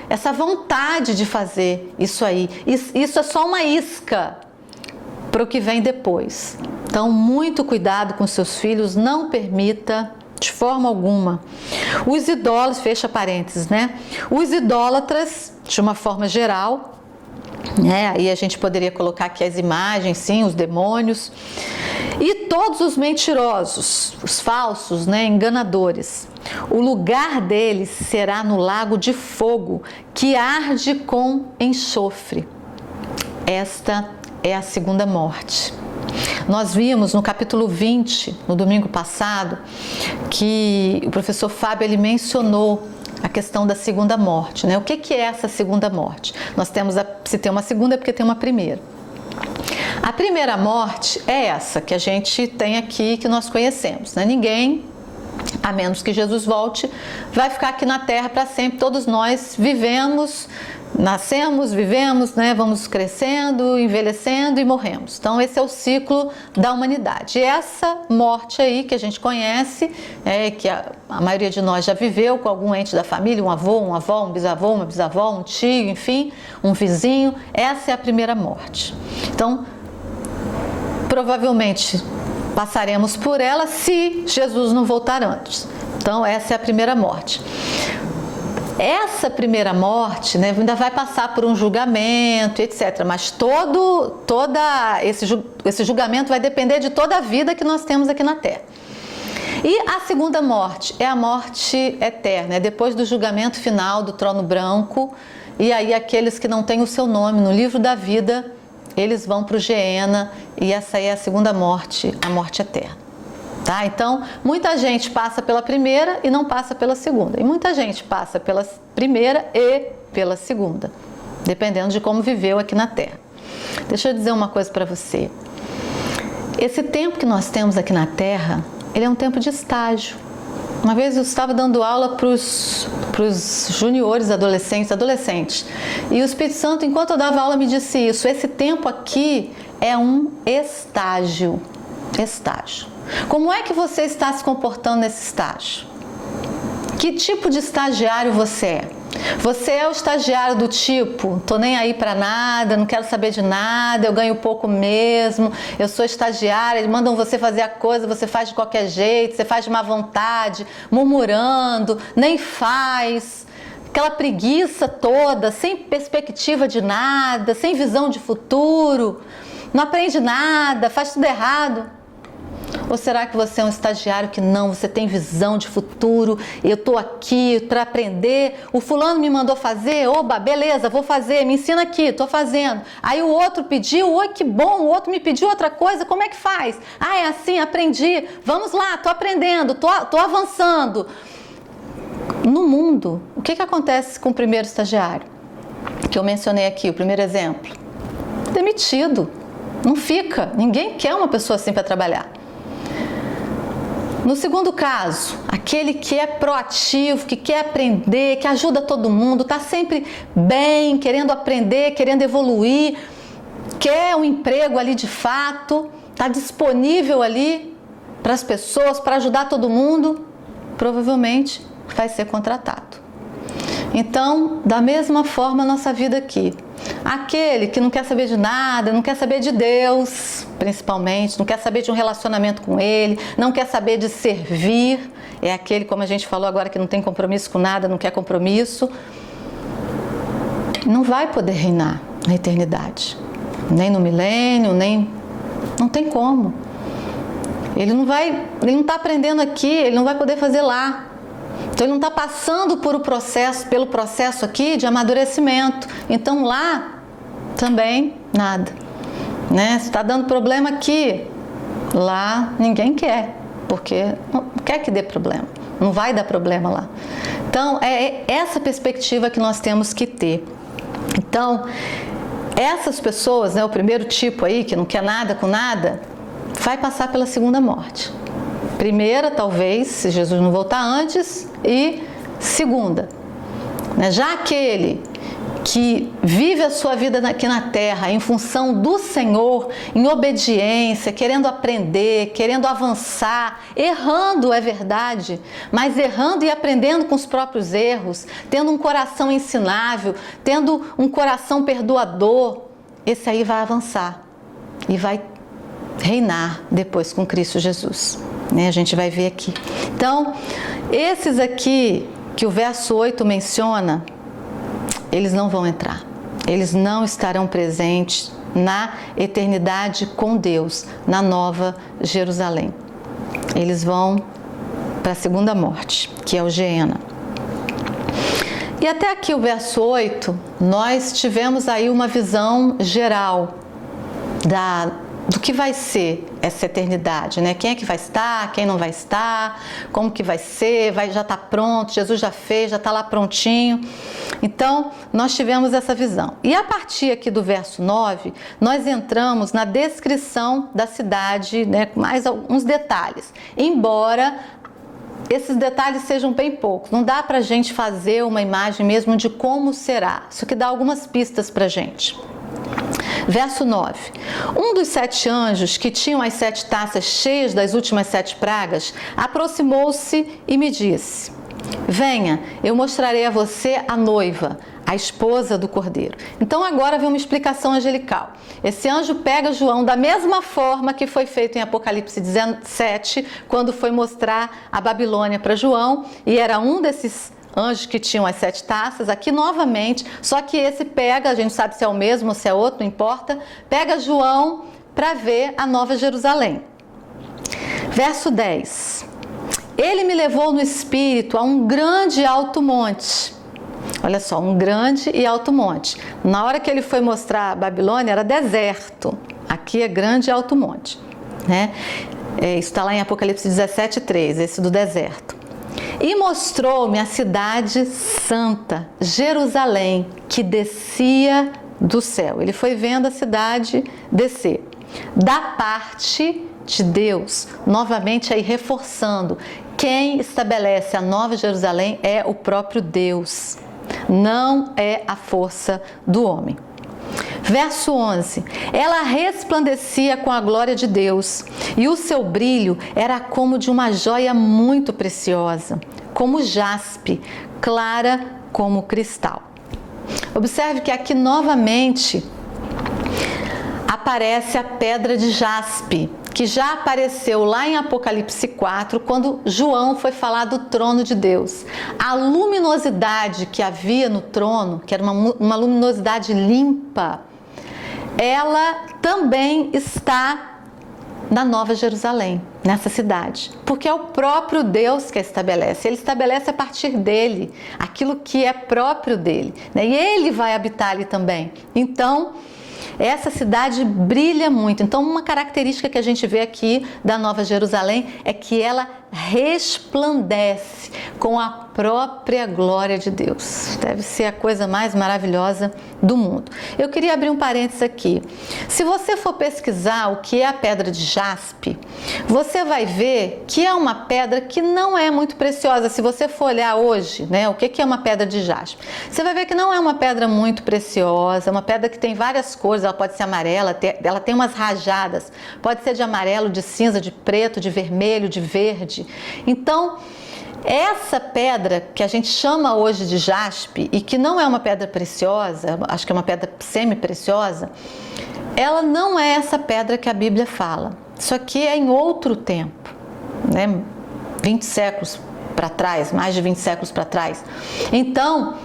essa vontade de fazer isso aí. Isso é só uma isca para o que vem depois. Então, muito cuidado com seus filhos, não permita de forma alguma. Os idólatras, fecha parênteses, né? Os idólatras, de uma forma geral, né? Aí a gente poderia colocar aqui as imagens, sim, os demônios. E todos os mentirosos, os falsos, né? Enganadores. O lugar deles será no lago de fogo, que arde com enxofre. Esta é a segunda morte. Nós vimos no capítulo 20, no domingo passado, que o professor Fábio ele mencionou a questão da segunda morte, né? O que é essa segunda morte? Nós temos, se tem uma segunda é porque tem uma primeira. A primeira morte é essa que a gente tem aqui, que nós conhecemos, né? Ninguém, a menos que Jesus volte, vai ficar aqui na Terra para sempre. Todos nós vivemos, nascemos, vivemos, né? Vamos crescendo, envelhecendo e morremos. Então esse é o ciclo da humanidade. E essa morte aí que a gente conhece, que a maioria de nós já viveu com algum ente da família, um avô, uma avó, um bisavô, uma bisavó, um tio, enfim, um vizinho, essa é a primeira morte. Então, provavelmente passaremos por ela se Jesus não voltar antes. Então essa é a primeira morte. Essa morte, né, ainda vai passar por um julgamento, etc. Mas esse julgamento vai depender de toda a vida que nós temos aqui na Terra. E a segunda morte é a morte eterna, é depois do julgamento final do trono branco. E aí aqueles que não têm o seu nome no livro da vida, eles vão para o Geena, e essa é a segunda morte, a morte eterna. Tá? Então, muita gente passa pela primeira e não passa pela segunda. E muita gente passa pela primeira e pela segunda, dependendo de como viveu aqui na Terra. Deixa eu dizer uma coisa para você. Esse tempo que nós temos aqui na Terra, ele é um tempo de estágio. Uma vez eu estava dando aula para os juniores, adolescentes, e o Espírito Santo, enquanto eu dava aula, me disse isso: esse tempo aqui é um estágio. Como é que você está se comportando nesse estágio? Que tipo de estagiário você é? Você é o estagiário do tipo, tô nem aí para nada, não quero saber de nada, eu ganho pouco mesmo, eu sou estagiária, eles mandam você fazer a coisa, você faz de qualquer jeito, você faz de má vontade, murmurando, nem faz, aquela preguiça toda, sem perspectiva de nada, sem visão de futuro, não aprende nada, faz tudo errado. Ou será que você é um estagiário que não, você tem visão de futuro, eu estou aqui para aprender, o fulano me mandou fazer, oba, beleza, vou fazer, me ensina aqui, estou fazendo. Aí o outro pediu, oi, que bom, o outro me pediu outra coisa, como é que faz? Ah, é assim, aprendi, vamos lá, estou aprendendo, estou avançando. No mundo, o que acontece com o primeiro estagiário? Que eu mencionei aqui, o primeiro exemplo. Demitido, não fica, ninguém quer uma pessoa assim para trabalhar. No segundo caso, aquele que é proativo, que quer aprender, que ajuda todo mundo, está sempre bem, querendo aprender, querendo evoluir, quer um emprego ali de fato, está disponível ali para as pessoas, para ajudar todo mundo, provavelmente vai ser contratado. Então, da mesma forma, a nossa vida aqui. Aquele que não quer saber de nada, não quer saber de Deus, principalmente, não quer saber de um relacionamento com Ele, não quer saber de servir, é aquele, como a gente falou agora, que não tem compromisso com nada, não quer compromisso, não vai poder reinar na eternidade, nem no milênio, não tem como. Ele não está aprendendo aqui, ele não vai poder fazer lá. Então ele não está passando pelo processo aqui de amadurecimento. Então lá também nada, né? Se está dando problema aqui, lá ninguém quer, porque não quer que dê problema, não vai dar problema lá. Então é essa perspectiva que nós temos que ter. Então essas pessoas, né, o primeiro tipo aí que não quer nada com nada, vai passar pela segunda morte. Primeira, talvez, se Jesus não voltar antes, e segunda, né? Já aquele que vive a sua vida aqui na terra em função do Senhor, em obediência, querendo aprender, querendo avançar, errando, é verdade, mas errando e aprendendo com os próprios erros, tendo um coração ensinável, tendo um coração perdoador, esse aí vai avançar e vai reinar depois com Cristo Jesus. A gente vai ver aqui. Então, esses aqui que o verso 8 menciona, eles não vão entrar. Eles não estarão presentes na eternidade com Deus, na Nova Jerusalém. Eles vão para a segunda morte, que é o Geena. E até aqui o verso 8, nós tivemos aí uma visão geral do que vai ser essa eternidade, né? Quem é que vai estar, quem não vai estar, como que vai ser, já está pronto, Jesus já fez, já está lá prontinho. Então, nós tivemos essa visão. E a partir aqui do verso 9, nós entramos na descrição da cidade, né, com mais alguns detalhes. Embora esses detalhes sejam bem poucos, não dá para a gente fazer uma imagem mesmo de como será. Isso que dá algumas pistas para a gente. Verso 9. Um dos 7 anjos que tinham as 7 taças cheias das últimas 7 pragas aproximou-se e me disse: venha, eu mostrarei a você a noiva, a esposa do Cordeiro. Então agora vem uma explicação angelical. Esse anjo pega João da mesma forma que foi feito em Apocalipse 17, quando foi mostrar a Babilônia para João, e era um desses anjos que tinham as 7 taças, aqui novamente, só que esse pega, a gente sabe se é o mesmo ou se é outro, não importa, pega João para ver a Nova Jerusalém. Verso 10. Ele me levou no espírito a um grande e alto monte. Olha só, um grande e alto monte. Na hora que ele foi mostrar a Babilônia era deserto, aqui é grande e alto monte, né? Isso está lá em Apocalipse 17:3, esse do deserto. E mostrou-me a cidade santa, Jerusalém, que descia do céu. Ele foi vendo a cidade descer, da parte de Deus. Novamente aí reforçando, quem estabelece a Nova Jerusalém é o próprio Deus, não é a força do homem. Verso 11. Ela resplandecia com a glória de Deus, e o seu brilho era como de uma joia muito preciosa, como jaspe, clara como cristal. Observe que aqui novamente aparece a pedra de jaspe, que já apareceu lá em Apocalipse 4, quando João foi falar do trono de Deus. A luminosidade que havia no trono, que era uma luminosidade limpa, ela também está na Nova Jerusalém, nessa cidade, porque é o próprio Deus que a estabelece. Ele estabelece a partir dele, aquilo que é próprio dele, né? E ele vai habitar ali também. Então, essa cidade brilha muito. Então, uma característica que a gente vê aqui da Nova Jerusalém é que ela resplandece com a própria glória de Deus. Deve ser a coisa mais maravilhosa do mundo. Eu queria abrir um parênteses aqui. Se você for pesquisar o que é a pedra de jaspe, você vai ver que é uma pedra que não é muito preciosa. Se você for olhar hoje, né, o que é uma pedra de jaspe, você vai ver que não é uma pedra muito preciosa, é uma pedra que tem várias cores. Ela pode ser amarela, ela tem umas rajadas, pode ser de amarelo, de cinza, de preto, de vermelho, de verde. Então, essa pedra que a gente chama hoje de jaspe e que não é uma pedra preciosa, acho que é uma pedra semi-preciosa, ela não é essa pedra que a Bíblia fala. Isso aqui é em outro tempo, né? 20 séculos para trás, mais de 20 séculos para trás. Então,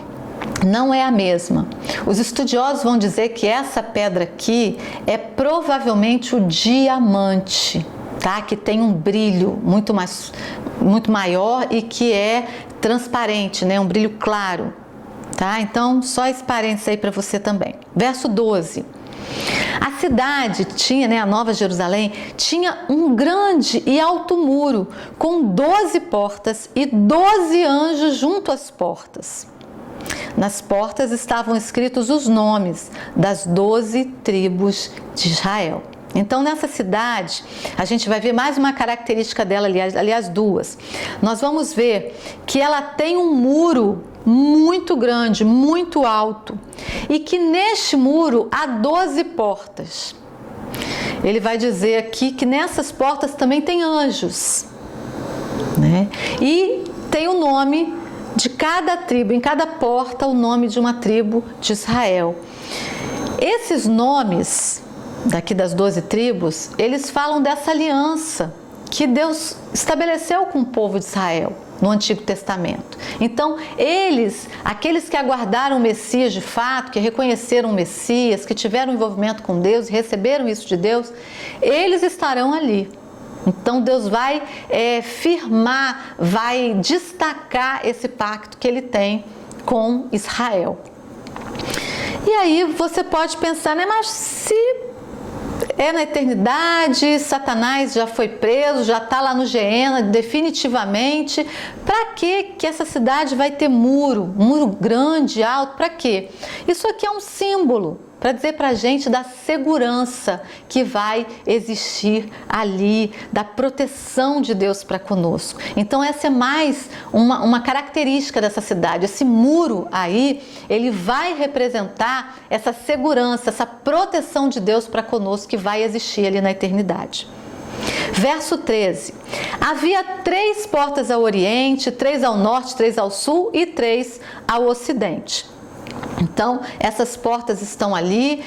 não é a mesma. Os estudiosos vão dizer que essa pedra aqui é provavelmente o diamante, tá? Que tem um brilho muito maior e que é transparente, né? Um brilho claro, tá? Então, só esse parênteses aí para você também. Verso 12. A cidade tinha, né, a Nova Jerusalém, tinha um grande e alto muro com 12 portas e 12 anjos junto às portas. Nas portas estavam escritos os nomes das 12 tribos de Israel. Então, nessa cidade, a gente vai ver mais uma característica dela, aliás, duas. Nós vamos ver que ela tem um muro muito grande, muito alto, e que neste muro há 12 portas. Ele vai dizer aqui que nessas portas também tem anjos, né? E tem o nome de cada tribo, em cada porta o nome de uma tribo de Israel. Esses nomes daqui das 12 tribos, eles falam dessa aliança que Deus estabeleceu com o povo de Israel no Antigo Testamento. Então, aqueles que aguardaram o Messias de fato, que reconheceram o Messias, que tiveram envolvimento com Deus e receberam isso de Deus, eles estarão ali. Então, Deus vai firmar, vai destacar esse pacto que ele tem com Israel. E aí você pode pensar, né, mas se é na eternidade, Satanás já foi preso, já está lá no Geena definitivamente. Para que essa cidade vai ter muro grande, alto? Para quê? Isso aqui é um símbolo para dizer para a gente da segurança que vai existir ali, da proteção de Deus para conosco. Então essa é mais uma característica dessa cidade. Esse muro aí, ele vai representar essa segurança, essa proteção de Deus para conosco que vai existir ali na eternidade. Verso 13. Havia 3 portas ao oriente, 3 ao norte, 3 ao sul e 3 ao ocidente. Então, essas portas estão ali,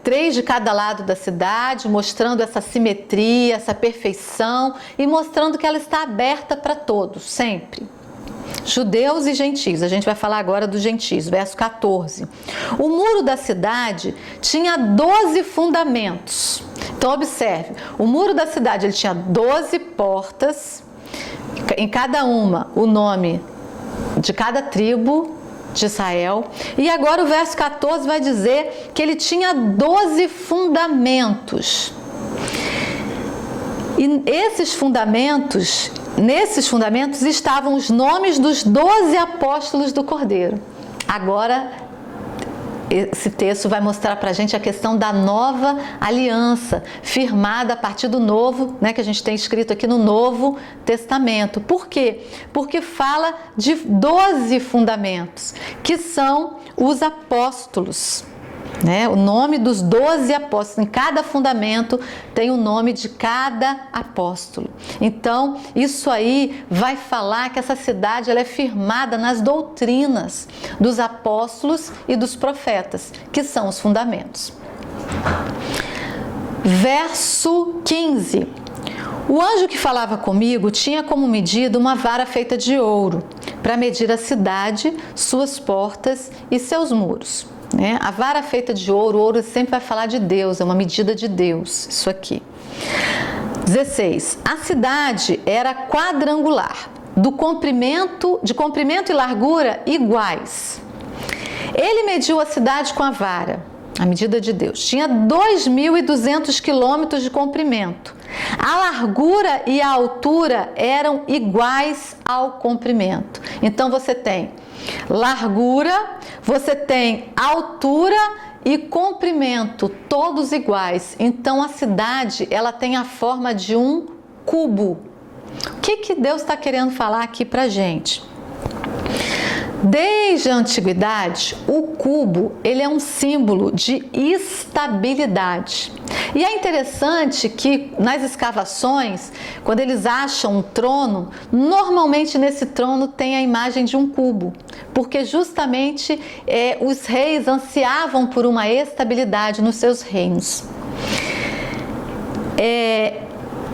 3 de cada lado da cidade, mostrando essa simetria, essa perfeição e mostrando que ela está aberta para todos, sempre. Judeus e gentios, a gente vai falar agora dos gentios, verso 14. O muro da cidade tinha 12 fundamentos. Então, observe, o muro da cidade ele tinha 12 portas, em cada uma o nome de cada tribo de Israel. E agora o verso 14 vai dizer que ele tinha 12 fundamentos. E nesses fundamentos estavam os nomes dos 12 apóstolos do Cordeiro. Agora, esse texto vai mostrar para a gente a questão da nova aliança, firmada a partir do novo, né, que a gente tem escrito aqui no Novo Testamento. Por quê? Porque fala de 12 fundamentos, que são os apóstolos. Né? O nome dos 12 apóstolos, em cada fundamento tem o nome de cada apóstolo. Então, isso aí vai falar que essa cidade ela é firmada nas doutrinas dos apóstolos e dos profetas, que são os fundamentos. Verso 15. O anjo que falava comigo tinha como medida uma vara feita de ouro, para medir a cidade, suas portas e seus muros. A vara feita de ouro, o ouro sempre vai falar de Deus, é uma medida de Deus, isso aqui. 16. A cidade era quadrangular, de comprimento e largura iguais. Ele mediu a cidade com a vara, a medida de Deus. Tinha 2.200 quilômetros de comprimento. A largura e a altura eram iguais ao comprimento. Então você tem largura, você tem altura e comprimento, todos iguais. Então a cidade ela tem a forma de um cubo. O que Deus está querendo falar aqui para a gente? Desde a antiguidade, o cubo ele é um símbolo de estabilidade. E é interessante que nas escavações, quando eles acham um trono, normalmente nesse trono tem a imagem de um cubo, porque justamente os reis ansiavam por uma estabilidade nos seus reinos.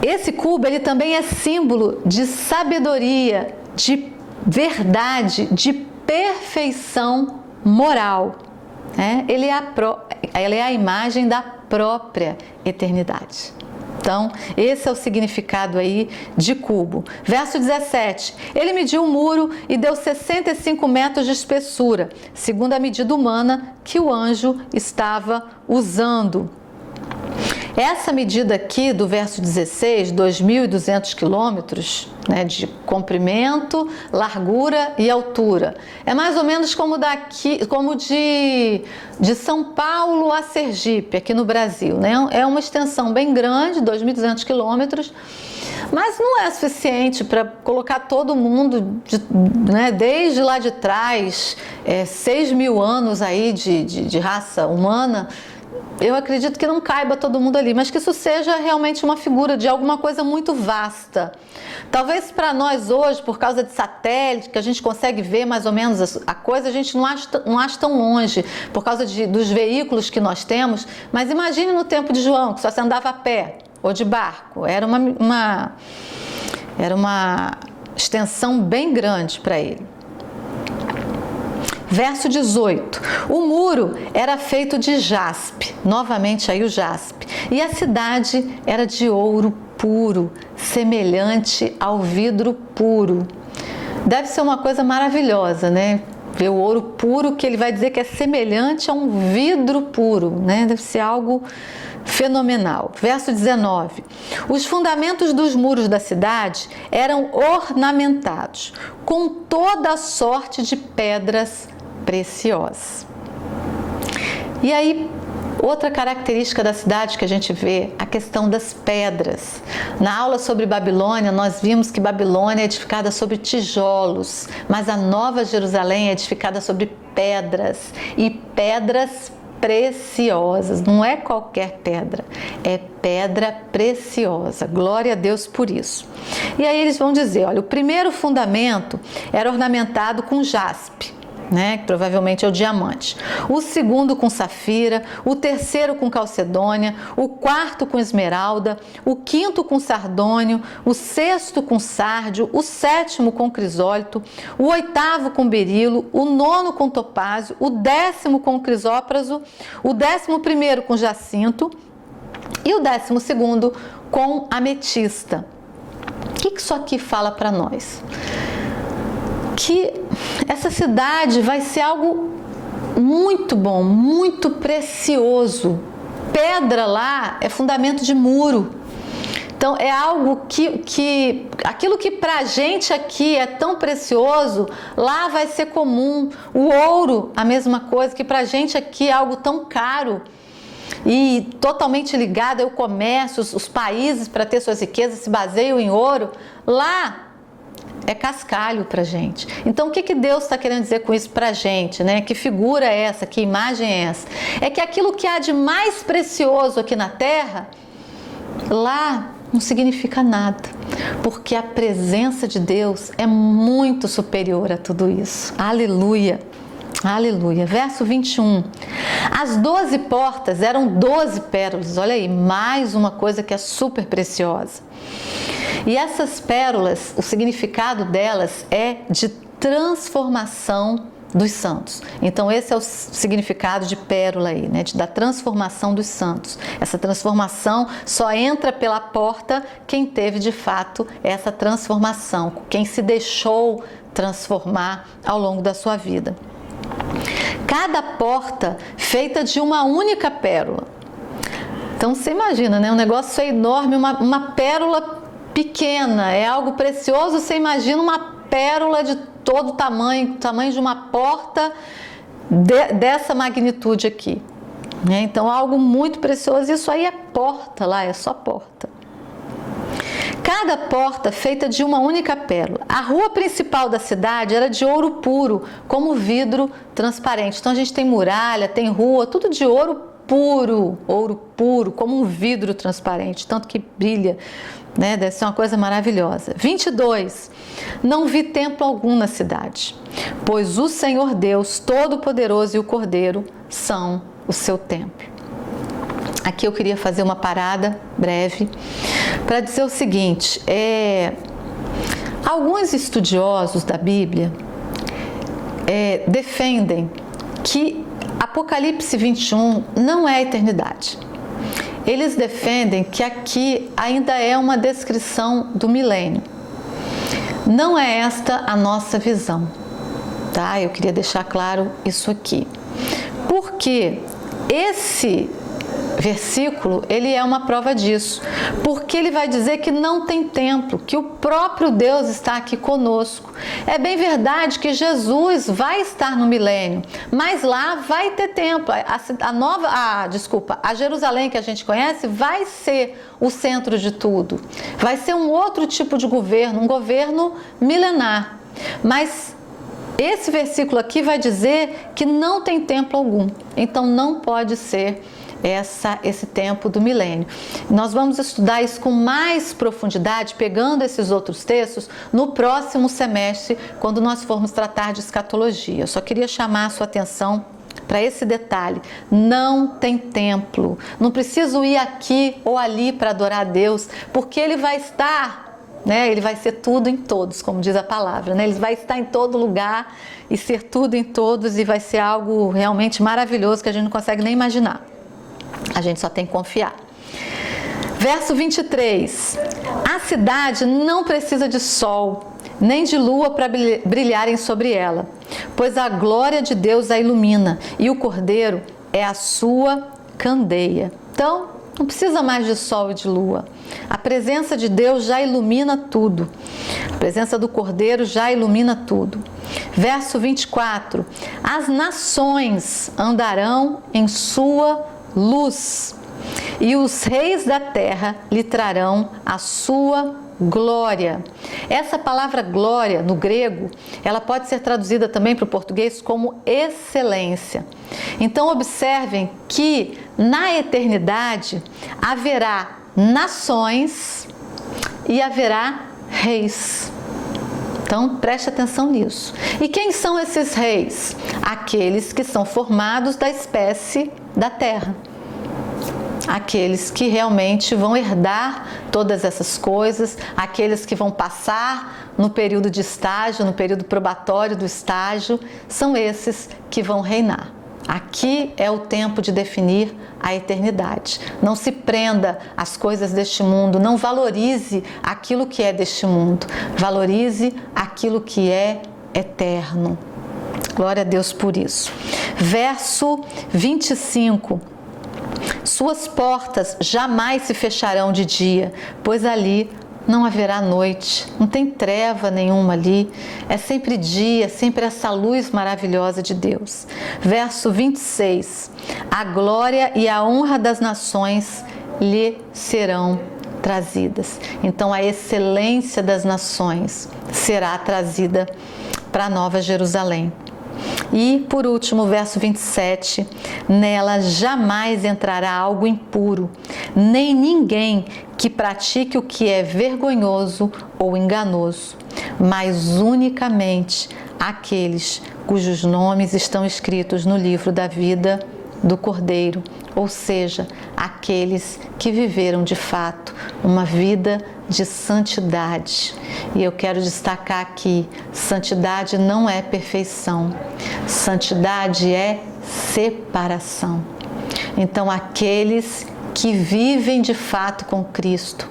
Esse cubo ele também é símbolo de sabedoria, de verdade, de perfeição moral. Ele é a imagem da própria eternidade. Então, esse é o significado aí de cubo. Verso 17. Ele mediu o muro e deu 65 metros de espessura, segundo a medida humana que o anjo estava usando. Essa medida aqui do verso 16, 2.200 quilômetros, de comprimento, largura e altura, é mais ou menos como de São Paulo a Sergipe, aqui no Brasil. É uma extensão bem grande, 2.200 quilômetros, mas não é suficiente para colocar todo mundo, desde lá de trás, 6.000 anos aí de raça humana. Eu acredito que não caiba todo mundo ali, mas que isso seja realmente uma figura de alguma coisa muito vasta. Talvez para nós hoje, por causa de satélite, que a gente consegue ver mais ou menos a coisa, a gente não acha tão longe, por causa dos veículos que nós temos. Mas imagine no tempo de João, que só se andava a pé ou de barco. Era uma extensão bem grande para ele. Verso 18. O muro era feito de jaspe, novamente aí o jaspe, e a cidade era de ouro puro, semelhante ao vidro puro. Deve ser uma coisa maravilhosa, ver o ouro puro, que ele vai dizer que é semelhante a um vidro puro, Deve ser algo fenomenal. Verso 19. Os fundamentos dos muros da cidade eram ornamentados com toda sorte de pedras preciosas. E aí, outra característica da cidade que a gente vê, a questão das pedras. Na aula sobre Babilônia, nós vimos que Babilônia é edificada sobre tijolos, mas a Nova Jerusalém é edificada sobre pedras, e pedras preciosas. Não é qualquer pedra, é pedra preciosa. Glória a Deus por isso. E aí eles vão dizer, olha, o primeiro fundamento era ornamentado com jaspe, que provavelmente é o diamante. O segundo com safira, o terceiro com calcedônia, o quarto com esmeralda, o quinto com sardônio, o sexto com sárdio, o sétimo com crisólito, o oitavo com berilo, o nono com topázio, o décimo com crisópraso, o 11º com jacinto e o 12º com ametista. O que isso aqui fala para nós? Que essa cidade vai ser algo muito bom, muito precioso. Pedra lá é fundamento de muro. Então é algo que aquilo que pra gente aqui é tão precioso, lá vai ser comum. O ouro, a mesma coisa, que pra gente aqui é algo tão caro e totalmente ligado ao comércio, os países para ter suas riquezas se baseiam em ouro. Lá é cascalho pra gente. Então o que Deus está querendo dizer com isso pra gente, Que figura é essa? Que imagem é essa? É que aquilo que há de mais precioso aqui na terra, lá não significa nada, porque a presença de Deus é muito superior a tudo isso. Aleluia! Aleluia. Verso 21. As 12 portas eram 12 pérolas. Olha aí, mais uma coisa que é super preciosa. E essas pérolas, o significado delas é de transformação dos santos. Então esse é o significado de pérola aí, da transformação dos santos. Essa transformação só entra pela porta quem teve de fato essa transformação, quem se deixou transformar ao longo da sua vida. Cada porta feita de uma única pérola. Então você imagina, um negócio enorme, uma pérola pequena, é algo precioso. Você imagina uma pérola de todo tamanho de uma porta dessa magnitude aqui. Então algo muito precioso. Isso aí é porta lá, é só porta. Cada porta feita de uma única pérola. A rua principal da cidade era de ouro puro, como vidro transparente. Então a gente tem muralha, tem rua, tudo de ouro puro, como um vidro transparente, tanto que brilha, deve ser uma coisa maravilhosa. 22. Não vi templo algum na cidade, pois o Senhor Deus Todo-Poderoso e o Cordeiro são o seu templo. Aqui eu queria fazer uma parada breve para dizer o seguinte, alguns estudiosos da Bíblia defendem que Apocalipse 21 não é a eternidade. Eles defendem que aqui ainda é uma descrição do milênio. Não é esta a nossa visão, tá? Eu queria deixar claro isso aqui. Porque esse versículo, ele é uma prova disso, porque ele vai dizer que não tem templo, que o próprio Deus está aqui conosco. É bem verdade que Jesus vai estar no milênio, mas lá vai ter templo. A Jerusalém que a gente conhece vai ser o centro de tudo. Vai ser um outro tipo de governo, um governo milenar. Mas esse versículo aqui vai dizer que não tem templo algum, então não pode ser esse tempo do milênio. Nós vamos estudar isso com mais profundidade, pegando esses outros textos, no próximo semestre, quando nós formos tratar de escatologia. Eu só queria chamar a sua atenção para esse detalhe. Não tem templo. Não preciso ir aqui ou ali para adorar a Deus, porque Ele vai estar, Ele vai ser tudo em todos, como diz a palavra, Ele vai estar em todo lugar e ser tudo em todos, e vai ser algo realmente maravilhoso que a gente não consegue nem imaginar. A gente só tem que confiar. Verso 23. A cidade não precisa de sol, nem de lua para brilharem sobre ela, pois a glória de Deus a ilumina, e o Cordeiro é a sua candeia. Então, Não precisa mais de sol e de lua. A presença de Deus já ilumina tudo. A presença do Cordeiro já ilumina tudo. Verso 24: as nações andarão em sua luz, e os reis da terra lhe trarão a sua glória. Essa palavra glória, no grego, ela pode ser traduzida também para o português como excelência. Então, observem que na eternidade haverá nações e haverá reis. Então, preste atenção nisso. E quem são esses reis? Aqueles que são formados da espécie da terra. Aqueles que realmente vão herdar todas essas coisas, aqueles que vão passar no período de estágio, no período probatório do estágio, são esses que vão reinar. Aqui é o tempo de definir a eternidade. Não se prenda às coisas deste mundo, não valorize aquilo que é deste mundo, valorize aquilo que é eterno. Glória a Deus por isso. Verso 25. Suas portas jamais se fecharão de dia, pois ali não haverá noite, não tem treva nenhuma ali, é sempre dia, sempre essa luz maravilhosa de Deus. Verso 26, a glória e a honra das nações lhe serão trazidas. Então a excelência das nações será trazida para a Nova Jerusalém. E, por último, verso 27, nela jamais entrará algo impuro, nem ninguém que pratique o que é vergonhoso ou enganoso, mas unicamente aqueles cujos nomes estão escritos no livro da vida do Cordeiro, ou seja, aqueles que viveram de fato uma vida de santidade. E eu quero destacar aqui, santidade não é perfeição, santidade é separação. Então, aqueles que vivem de fato com Cristo,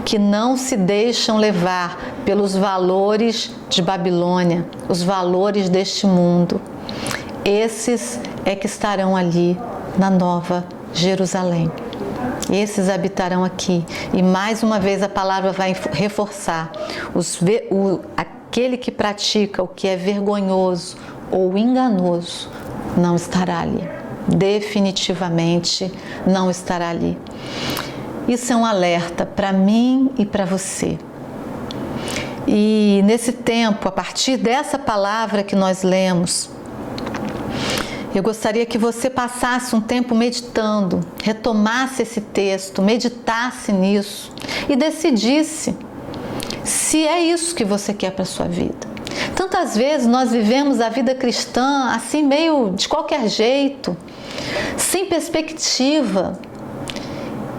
que não se deixam levar pelos valores de Babilônia, os valores deste mundo, esses é que estarão ali na Nova Jerusalém. Esses habitarão aqui. E mais uma vez a palavra vai reforçar: aquele que pratica o que é vergonhoso ou enganoso não estará ali. Definitivamente não estará ali. Isso é um alerta para mim e para você. E nesse tempo, a partir dessa palavra que nós lemos, eu gostaria que você passasse um tempo meditando, retomasse esse texto, meditasse nisso e decidisse se é isso que você quer para a sua vida. Tantas vezes nós vivemos a vida cristã assim meio de qualquer jeito, sem perspectiva.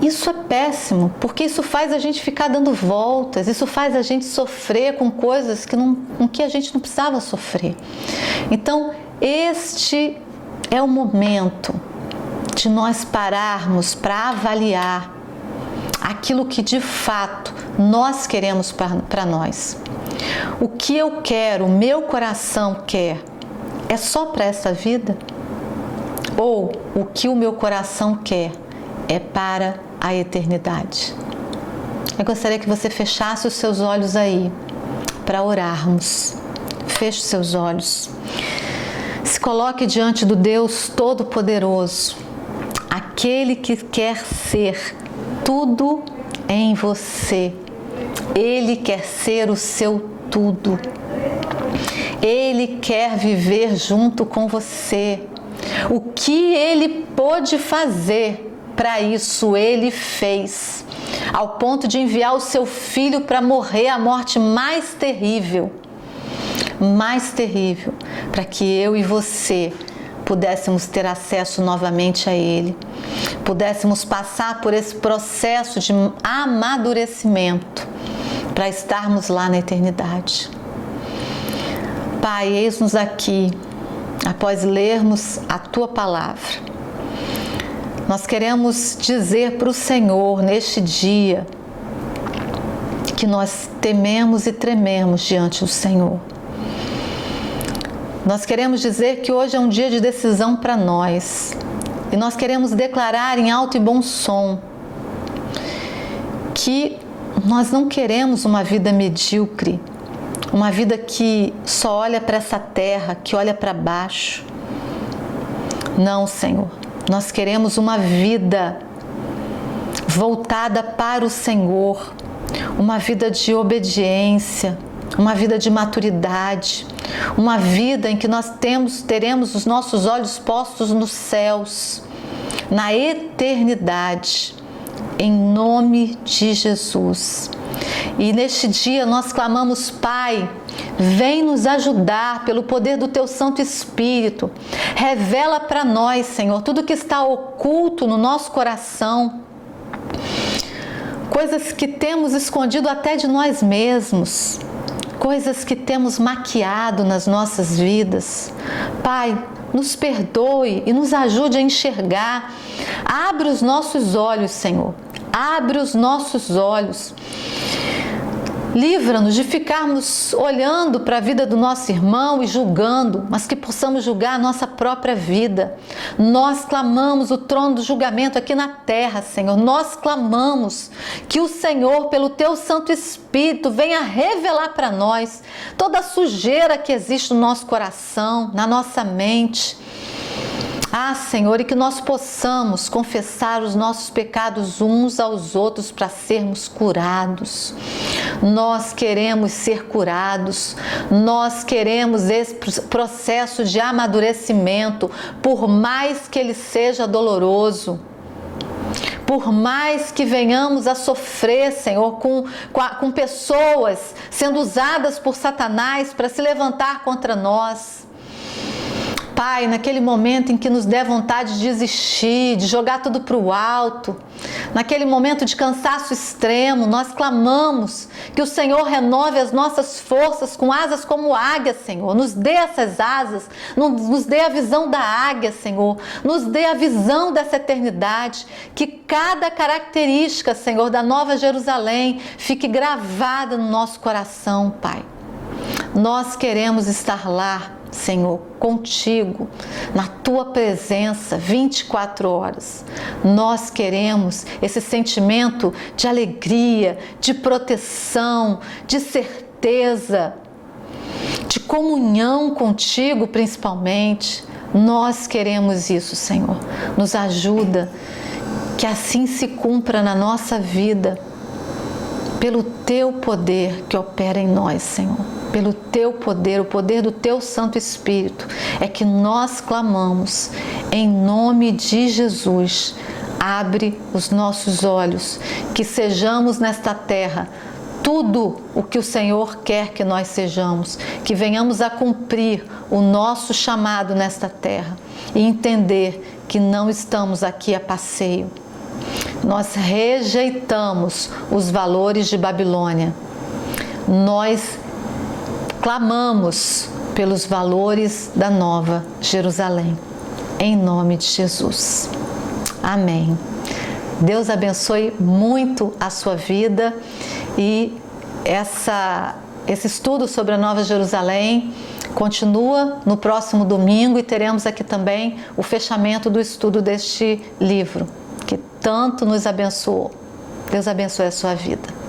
Isso é péssimo, porque isso faz a gente ficar dando voltas, isso faz a gente sofrer com coisas com que a gente não precisava sofrer. Então, este é o momento de nós pararmos para avaliar aquilo que de fato nós queremos para nós. O que eu quero, o meu coração quer, é só para essa vida? Ou o que o meu coração quer é para a eternidade? Eu gostaria que você fechasse os seus olhos aí para orarmos. Feche os seus olhos. Se coloque diante do Deus Todo-Poderoso, aquele que quer ser tudo em você. Ele quer ser o seu tudo. Ele quer viver junto com você. O que ele pôde fazer, para isso ele fez, ao ponto de enviar o seu filho para morrer a morte mais terrível, para que eu e você pudéssemos ter acesso novamente a Ele, pudéssemos passar por esse processo de amadurecimento para estarmos lá na eternidade. Pai, eis-nos aqui, após lermos a Tua Palavra. Nós queremos dizer para o Senhor neste dia que nós tememos e trememos diante do Senhor. Nós queremos dizer que hoje é um dia de decisão para nós. E nós queremos declarar em alto e bom som que nós não queremos uma vida medíocre, uma vida que só olha para essa terra, que olha para baixo. Não, Senhor, nós queremos uma vida voltada para o Senhor, uma vida de obediência, uma vida de maturidade, uma vida em que nós teremos os nossos olhos postos nos céus, na eternidade, em nome de Jesus. E neste dia nós clamamos: Pai, vem nos ajudar pelo poder do Teu Santo Espírito. Revela para nós, Senhor, tudo que está oculto no nosso coração, coisas que temos escondido até de nós mesmos, coisas que temos maquiado nas nossas vidas. Pai, nos perdoe e nos ajude a enxergar. Abre os nossos olhos, Senhor. Abre os nossos olhos. Livra-nos de ficarmos olhando para a vida do nosso irmão e julgando, mas que possamos julgar a nossa própria vida. Nós clamamos o trono do julgamento aqui na terra, Senhor. Nós clamamos que o Senhor, pelo Teu Santo Espírito, venha revelar para nós toda a sujeira que existe no nosso coração, na nossa mente. Ah, Senhor, e que nós possamos confessar os nossos pecados uns aos outros para sermos curados. Nós queremos ser curados, nós queremos esse processo de amadurecimento, por mais que ele seja doloroso. Por mais que venhamos a sofrer, Senhor, com pessoas sendo usadas por Satanás para se levantar contra nós. Pai, naquele momento em que nos der vontade de desistir, de jogar tudo para o alto, naquele momento de cansaço extremo, nós clamamos que o Senhor renove as nossas forças com asas como águia, Senhor. Nos dê essas asas, nos dê a visão da águia, Senhor. Nos dê a visão dessa eternidade, que cada característica, Senhor, da Nova Jerusalém fique gravada no nosso coração, Pai. Nós queremos estar lá, Senhor, contigo, na Tua presença, 24 horas. Nós queremos esse sentimento de alegria, de proteção, de certeza, de comunhão contigo, principalmente. Nós queremos isso, Senhor. Nos ajuda, que assim se cumpra na nossa vida, pelo Teu poder que opera em nós, Senhor. Pelo Teu poder, o poder do Teu Santo Espírito, é que nós clamamos, em nome de Jesus. Abre os nossos olhos, que sejamos nesta terra tudo o que o Senhor quer que nós sejamos, que venhamos a cumprir o nosso chamado nesta terra e entender que não estamos aqui a passeio. Nós rejeitamos os valores de Babilônia. Nós clamamos pelos valores da Nova Jerusalém, em nome de Jesus. Amém. Deus abençoe muito a sua vida e esse estudo sobre a Nova Jerusalém continua no próximo domingo e teremos aqui também o fechamento do estudo deste livro, que tanto nos abençoou. Deus abençoe a sua vida.